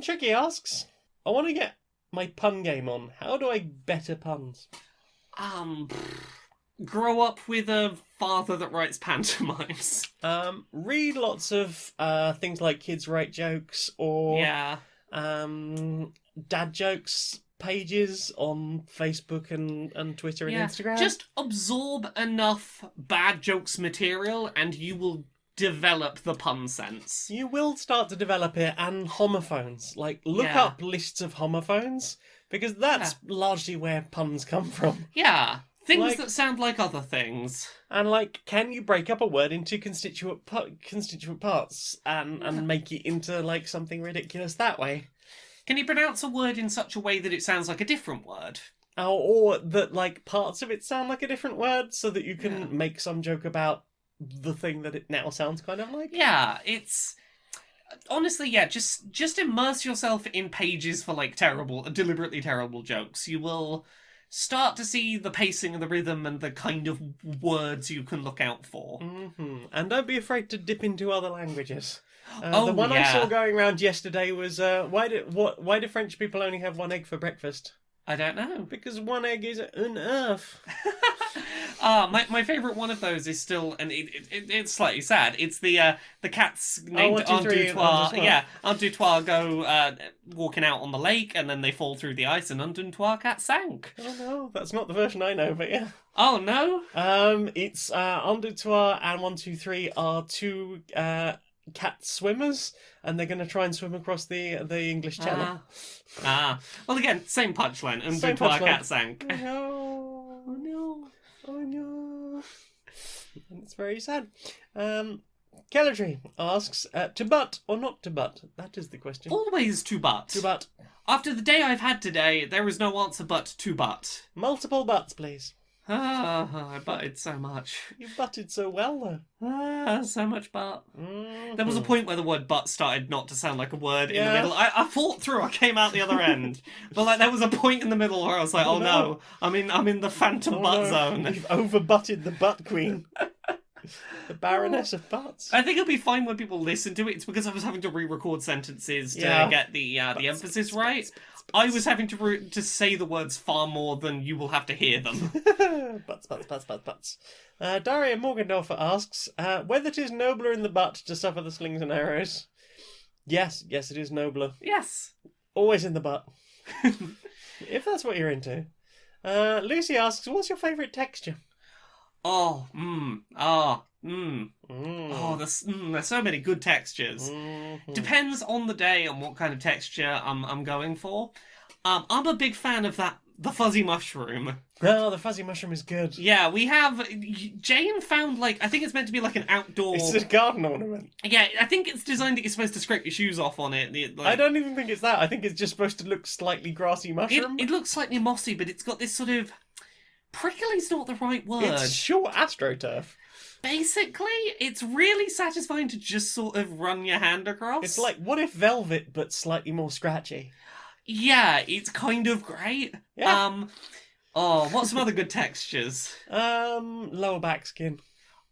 Tricky asks, I want to get my pun game on. How do I better puns? Grow up with a father that writes pantomimes. Read lots of things like Kids Write Jokes or dad jokes pages on Facebook and Twitter and Instagram. Just absorb enough bad jokes material and you will develop the pun sense. You will start to develop it, and homophones. Like, look up lists of homophones, because that's largely where puns come from. Yeah. Things that sound like other things. And, like, can you break up a word into constituent parts and make it into, like, something ridiculous that way? Can you pronounce a word in such a way that it sounds like a different word? Or that, like, parts of it sound like a different word so that you can make some joke about the thing that it now sounds kind of like? Yeah, it's... Honestly, just immerse yourself in pages for, like, deliberately terrible jokes. You will start to see the pacing and the rhythm and the kind of words you can look out for. Mm-hmm. And don't be afraid to dip into other languages. The one I saw going around yesterday was, why do French people only have one egg for breakfast? I don't know. Because one egg is an earth. My favourite one of those is still, and it's slightly sad. It's the cats named Aunt Dutoir. Yeah, Aunt Dutoir go walking out on the lake, and then they fall through the ice, and Aunt Dutoir cat sank. Oh no, that's not the version I know, but yeah. Oh no. It's Aunt Dutoir and 1, 2, 3 are two cat swimmers, and they're going to try and swim across the English Channel. Well, again, same punchline. And Dutoir cat sank. Oh no. Oh no. And it's very sad. Kellertree asks, to butt or not to butt? That is the question. Always to butt. To butt. After the day I've had today, there is no answer but to butt. Multiple butts, please. I butted so much. You butted so well, though. So much butt. Mm-hmm. There was a point where the word butt started not to sound like a word in the middle. I fought through. I came out the other end. But like there was a point in the middle where I was like, oh no, I'm in the phantom butt zone. You've over-butted the butt queen. The Baroness of Butts. I think it'll be fine when people listen to it. It's because I was having to re-record sentences to get the emphasis right. I was having to say the words far more than you will have to hear them. Butts. Daria Morgendorfer asks, whether it is nobler in the butt to suffer the slings and arrows. Yes, it is nobler. Yes. Always in the butt. If that's what you're into. Lucy asks, what's your favourite texture? There's so many good textures. Mm-hmm. Depends on the day and what kind of texture I'm going for. I'm a big fan of the fuzzy mushroom. Oh, the fuzzy mushroom is good. Yeah, we have... Jane found, I think it's meant to be like an outdoor... It's a garden ornament. Yeah, I think it's designed that you're supposed to scrape your shoes off on it. I don't even think it's that. I think it's just supposed to look slightly grassy mushroom. It looks slightly mossy, but it's got this sort of... Prickly's not the right word. It's short astroturf. Basically, it's really satisfying to just sort of run your hand across. It's like, what if velvet, but slightly more scratchy? Yeah, it's kind of great. Yeah. What's some other good textures? Lower back skin.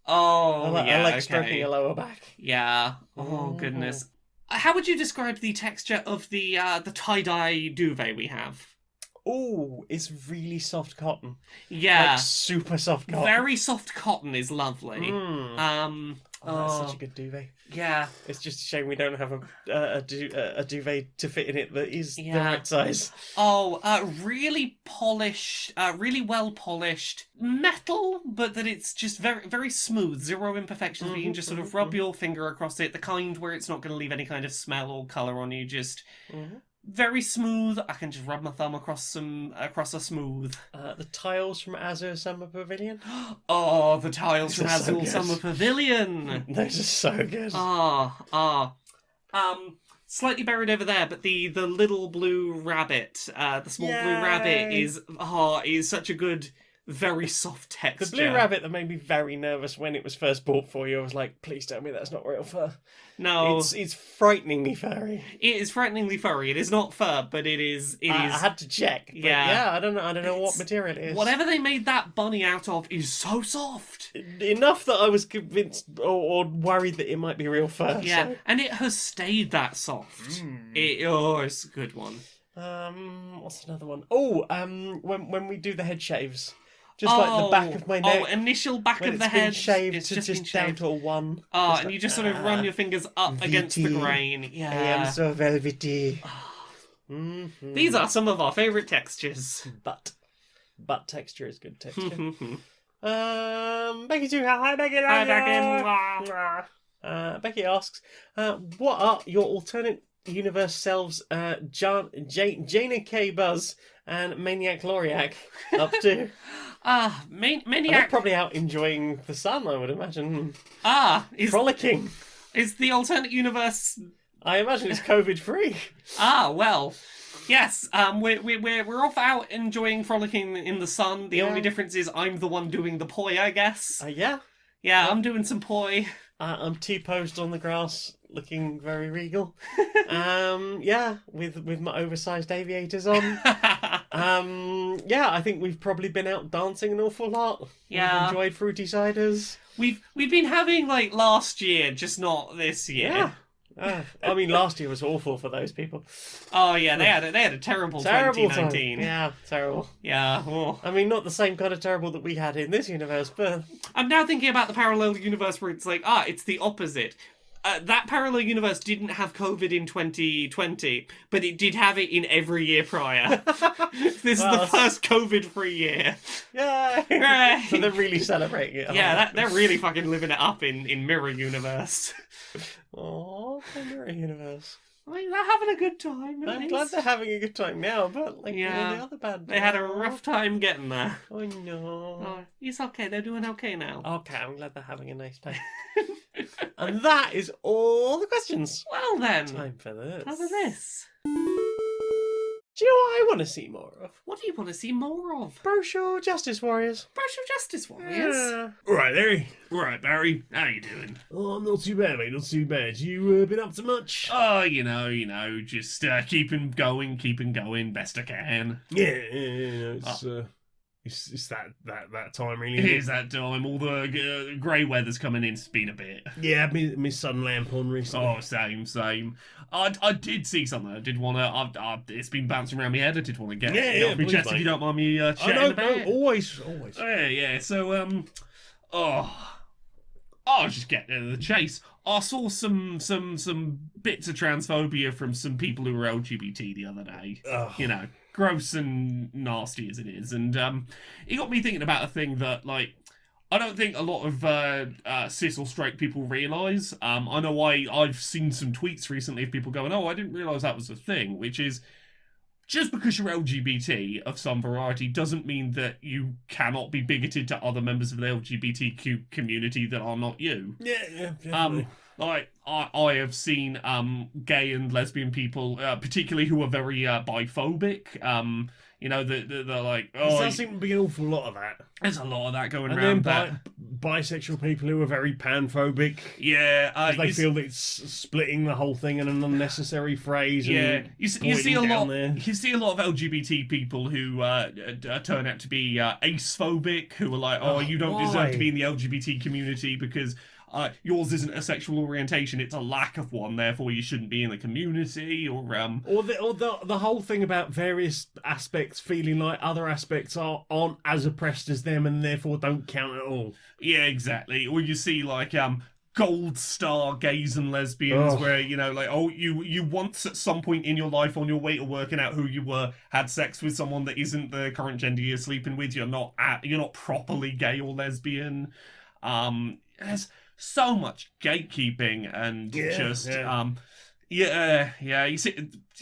Oh, I like stroking a lower back. Yeah. Oh, goodness. How would you describe the texture of the tie-dye duvet we have? Oh, it's really soft cotton. Yeah. Like super soft cotton. Very soft cotton is lovely. That's such a good duvet. Yeah. It's just a shame we don't have a duvet to fit in it that is the right size. Really polished, really well polished metal, but that it's just very, very smooth, zero imperfections. You can just sort of rub your finger across it, the kind where it's not going to leave any kind of smell or colour on you, just... Very smooth. I can just rub my thumb across a smooth. The tiles from Azure Summer Pavilion. Oh, the tiles from Azure Summer Pavilion. Those are so good. Slightly buried over there, but the little blue rabbit, the small blue rabbit is such a good, very soft texture. The blue rabbit that made me very nervous when it was first bought for you. I was like, please tell me that's not real fur. No. It's frighteningly furry. It is frighteningly furry. It is not fur, but it is. I had to check. Yeah, I don't know what material it is. Whatever they made that bunny out of is so soft. Enough that I was convinced or worried that it might be real fur. Yeah, so. And it has stayed that soft. It's a good one. What's another one? When we do the head shaves. Just like the back of my neck. Initial back of the head. Shaved it's just down to a 1. And you just sort of run your fingers up against the grain. Yeah. I am so velvety. These are some of our favourite textures. Butt texture is good texture. Becky too. Hi, Becky. Hi, Becky. Becky asks, what are your alternate universe selves, Jaina K. Buzz and Maniac Loriac up to? Maniac... They're probably out enjoying the sun, I would imagine. Frolicking. Is the alternate universe... I imagine it's COVID-free. Well... Yes, we're off out enjoying frolicking in the sun. The only difference is I'm the one doing the poi, I guess. Yeah, I'm doing some poi. I'm T-posed on the grass, looking very regal. With my oversized aviators on. I think we've probably been out dancing an awful lot. Yeah. We've enjoyed fruity ciders. We've been having, last year, just not this year. Last year was awful for those people. Oh yeah, they had a terrible 2019. Time. Yeah, terrible. Yeah. Oh. Not the same kind of terrible that we had in this universe, but I'm now thinking about the parallel universe where it's it's the opposite. That parallel universe didn't have COVID in 2020, but it did have it in every year prior. This is the first COVID-free year. Yeah. So they're really celebrating it. Yeah, they're really fucking living it up in Mirror Universe. Oh, Mirror Universe. They're having a good time. I'm glad they're having a good time now, but all the other bad. They had a rough time getting there. Oh no. Oh, it's okay. They're doing okay now. Okay, I'm glad they're having a nice time. And that is all the questions. Well then, time for this. Do you know what I want to see more of? What do you want to see more of? Brochure Justice Warriors. Yeah. All right, Larry. All right, Barry. How you doing? Oh, I'm not too bad, mate. Not too bad. You been up to much? Oh, you know, just keeping going best I can. It's that time, really. It is that time. All the grey weather's coming in. It's been a bit. Yeah, my sun lamp on recently. Oh, same. I did see something. I did want to. It's been bouncing around my head. I did want to get it off my chest if you don't mind me chatting about it. Always. Yeah. So I'll just get to the chase. I saw some bits of transphobia from some people who were LGBT the other day. You know, gross and nasty as it is, and it got me thinking about a thing that, I don't think a lot of cis or straight people realise. I know I've seen some tweets recently of people going, "Oh, I didn't realise that was a thing," which is, just because you're LGBT of some variety doesn't mean that you cannot be bigoted to other members of the LGBTQ community that are not you. Yeah, definitely. I have seen gay and lesbian people, particularly who are very biphobic. They're like, there does seem to be an awful lot of that. There's a lot of that going and around. Then bisexual people who are very panphobic. Yeah, they feel that it's splitting the whole thing in an unnecessary phrase. Yeah, and you see a lot. There. You see a lot of LGBT people who turn out to be acephobic, who are like, "Oh, you don't deserve to be in the LGBT community because yours isn't a sexual orientation; it's a lack of one. Therefore, you shouldn't be in the community." Or the whole thing about various aspects feeling like other aspects aren't as oppressed as them and therefore don't count at all. Yeah, exactly. Or you see like gold star gays and lesbians where, you know, like, oh, you once at some point in your life on your way to working out who you were had sex with someone that isn't the current gender you're sleeping with. You're not properly gay or lesbian. There's so much gatekeeping and you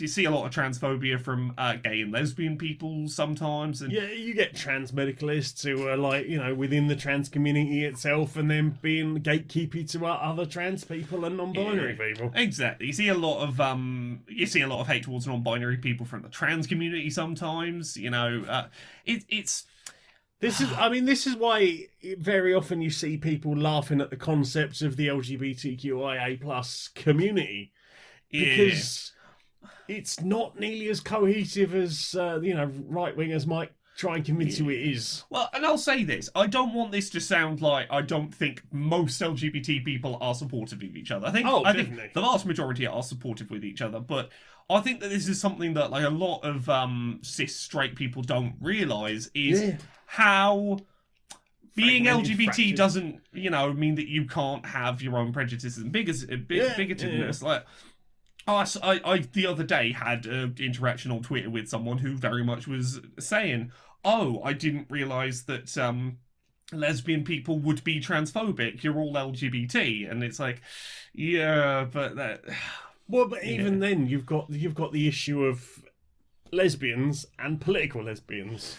see a lot of transphobia from gay and lesbian people sometimes, and you get trans medicalists who are like, you know, within the trans community itself, and then being gatekeepy to other trans people and non-binary people. Exactly, you see a lot of hate towards non-binary people from the trans community sometimes. You know, This is why very often you see people laughing at the concepts of the LGBTQIA plus community, because it's not nearly as cohesive as right wingers might try and convince you it is. Well, and I'll say this: I don't want this to sound like I don't think most LGBT people are supportive of each other. I think the vast majority are supportive with each other, but I think that this is something that like a lot of cis straight people don't realise is how being LGBT doesn't, mean that you can't have your own prejudices and bigotedness. Like, I the other day had an interaction on Twitter with someone who very much was saying, "Oh, I didn't realise that lesbian people would be transphobic. You're all LGBT," and it's like, yeah, but that. Well, but even then, you've got the issue of lesbians and political lesbians.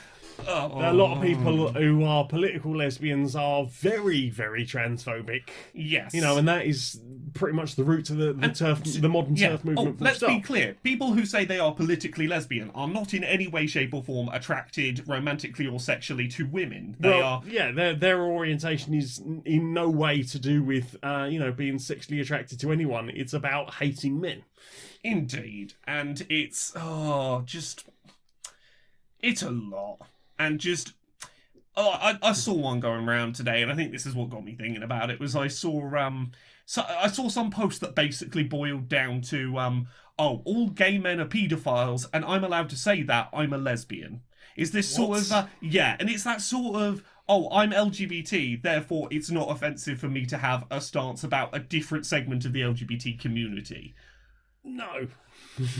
A lot of people who are political lesbians are very, very transphobic. Yes. And that is pretty much the root of the modern TERF movement. Let's be clear. People who say they are politically lesbian are not in any way, shape or form attracted romantically or sexually to women. Their orientation is in no way to do with, being sexually attracted to anyone. It's about hating men. Indeed. And it's, it's a lot. And I saw one going around today, and I think this is what got me thinking about it. Was I saw some post that basically boiled down to all gay men are paedophiles, and I'm allowed to say that I'm a lesbian. Is this sort of and it's that sort of I'm LGBT, therefore it's not offensive for me to have a stance about a different segment of the LGBT community. No.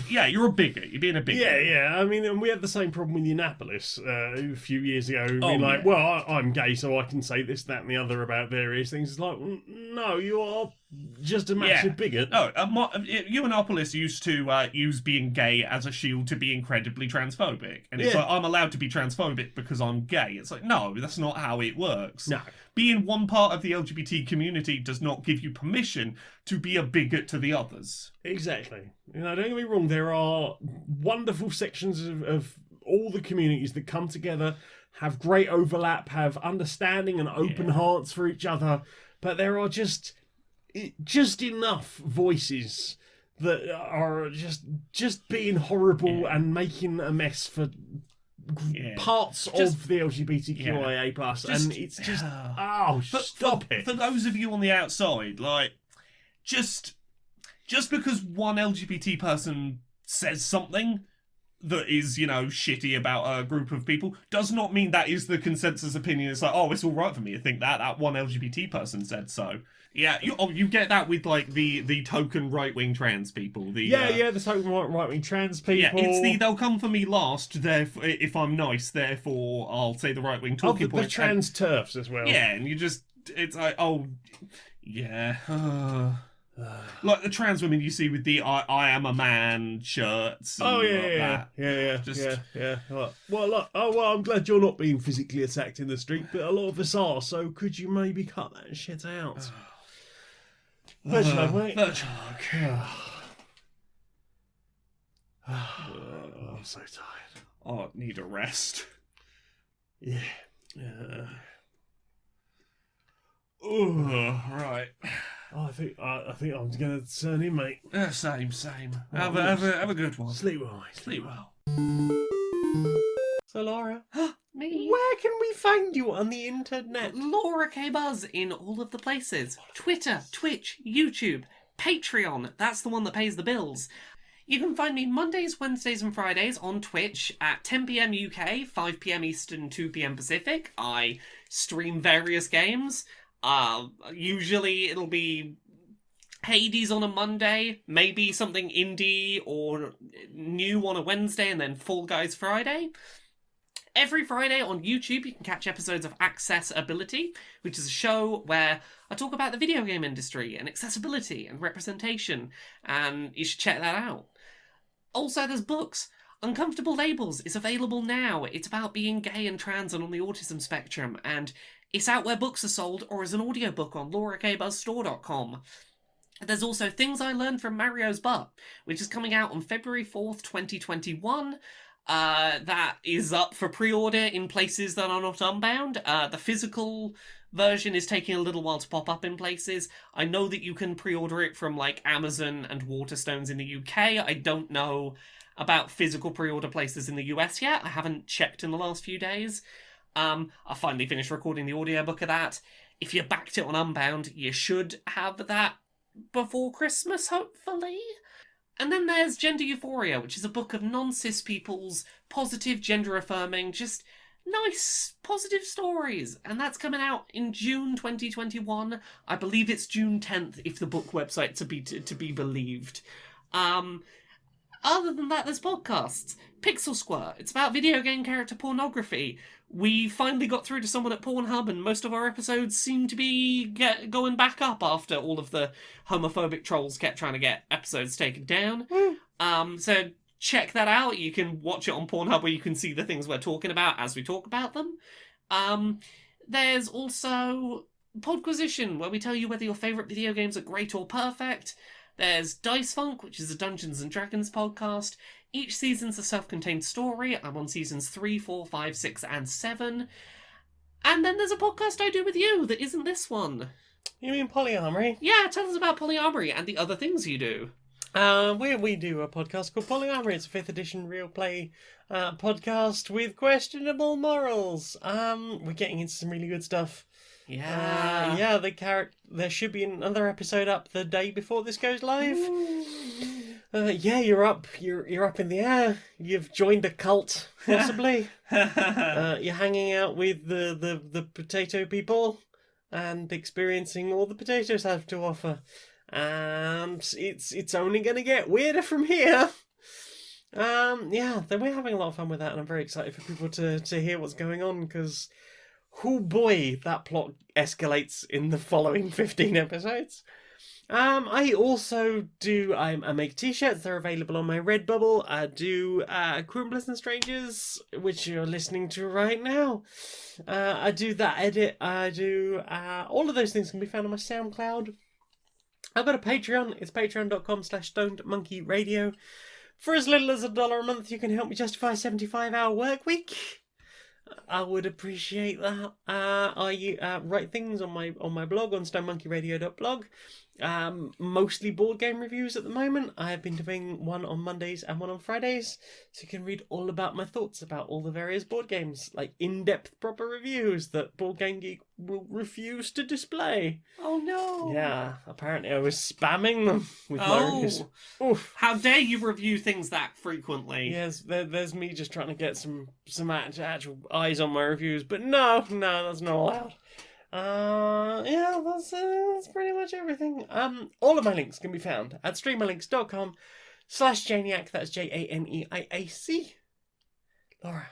Yeah, you're a bigot. You're being a bigot. Yeah. I mean, and we had the same problem with Yiannapolis a few years ago. Well, I'm gay, so I can say this, that, and the other about various things. It's like, no, you are just a massive bigot. No, Yiannapolis used to use being gay as a shield to be incredibly transphobic. And it's like, I'm allowed to be transphobic because I'm gay. It's like, no, that's not how it works. No. Being one part of the LGBT community does not give you permission to be a bigot to the others. Exactly. Don't get me wrong, there are wonderful sections of all the communities that come together, have great overlap, have understanding and open hearts for each other, but there are just enough voices that are just being horrible and making a mess for parts of the LGBTQIA plus, and it's just stop it. For those of you on the outside, like, just because one LGBT person says something that is, shitty about a group of people, does not mean that is the consensus opinion. It's like, it's all right for me to think that one LGBT person said so. Yeah, you get that with like the token right-wing trans people. The token right-wing trans people. Yeah, it's they'll come for me last. Therefore, if I'm nice, therefore I'll say the right-wing talking points. The trans TERFs as well. Yeah, and it's like, like the trans women you see with the I am a man shirts. And yeah. Well, I'm glad you're not being physically attacked in the street, but a lot of us are. So could you maybe cut that shit out? Virgin mate. I'm so tired. I need a rest. Yeah. Right. Oh, I think I'm gonna turn in, mate. Same. Have a good one. Sleep well, mate. Sleep well. So, Laura, Me? where can we find you on the internet? Laura K. Buzz in all of the places. Twitter, Twitch, YouTube, Patreon. That's the one that pays the bills. You can find me Mondays, Wednesdays and Fridays on Twitch at 10 PM UK, 5 PM Eastern, 2 PM Pacific. I stream various games. Usually it'll be Hades on a Monday, maybe something indie or new on a Wednesday, and then Fall Guys Friday. Every Friday on YouTube, you can catch episodes of Accessibility, which is a show where I talk about the video game industry and accessibility and representation, and you should check that out. Also, there's books. Uncomfortable Labels is available now. It's about being gay and trans and on the autism spectrum, and it's out where books are sold or as an audiobook on laurakbuzzstore.com. There's also Things I Learned from Mario's Butt, which is coming out on February 4th, 2021. That is up for pre-order in places that are not Unbound. The physical version is taking a little while to pop up in places. I know that you can pre-order it from like Amazon and Waterstones in the UK. I don't know about physical pre-order places in the US yet. I haven't checked in the last few days. I finally finished recording the audiobook of that. If you backed it on Unbound, you should have that before Christmas, hopefully. And then there's Gender Euphoria, which is a book of non-cis people's positive, gender-affirming, just nice, positive stories. And that's coming out in June 2021. I believe it's June 10th, if the book website to be believed. Other than that, there's podcasts. Pixel Squirt. It's about video game character pornography. We finally got through to someone at Pornhub, and most of our episodes seem to be going back up after all of the homophobic trolls kept trying to get episodes taken down. So check that out. You can watch it on Pornhub, where you can see the things we're talking about as we talk about them. There's also Podquisition, where we tell you whether your favourite video games are great or perfect. There's Dice Funk, which is a Dungeons & Dragons podcast. Each season's a self-contained story. I'm on seasons 3, 4, 5, 6, and 7. And then there's a podcast I do with you that isn't this one. You mean Polyamory? Yeah, tell us about Polyamory and the other things you do. We do a podcast called Polyamory. It's a 5th edition real play podcast with questionable morals. We're getting into some really good stuff. Yeah. There should be another episode up the day before this goes live. You're up in the air. You've joined a cult, possibly. You're hanging out with the potato people and experiencing all the potatoes have to offer. And it's only going to get weirder from here. Then we're having a lot of fun with that, and I'm very excited for people to hear what's going on, because oh boy, that plot escalates in the following 15 episodes. I make t-shirts. They're available on my Redbubble. I do Queer and Pleasant Strangers, which you're listening to right now. I do that edit. I do all of those things can be found on my SoundCloud. I've got a Patreon. It's patreon.com/stonedmonkeyradio. For as little as $1 a month, you can help me justify a 75-hour work week. I would appreciate that. I write things on my blog on stonemonkeyradio.blog. Mostly board game reviews at the moment. I have been doing one on Mondays and one on Fridays, so you can read all about my thoughts about all the various board games, like in-depth proper reviews that Board Game Geek will refuse to display. Oh no! Yeah, apparently I was spamming them with my reviews. Oof. How dare you review things that frequently? Yes, there's me just trying to get some actual eyes on my reviews, but no, that's not allowed. That's pretty much everything. All of my links can be found at streamerlinks.com/Janiac. That's JANEIAC. Laura,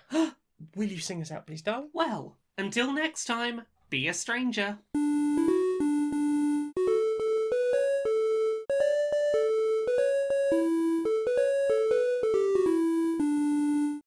will you sing us out, please, darling? Well, until next time, be a stranger.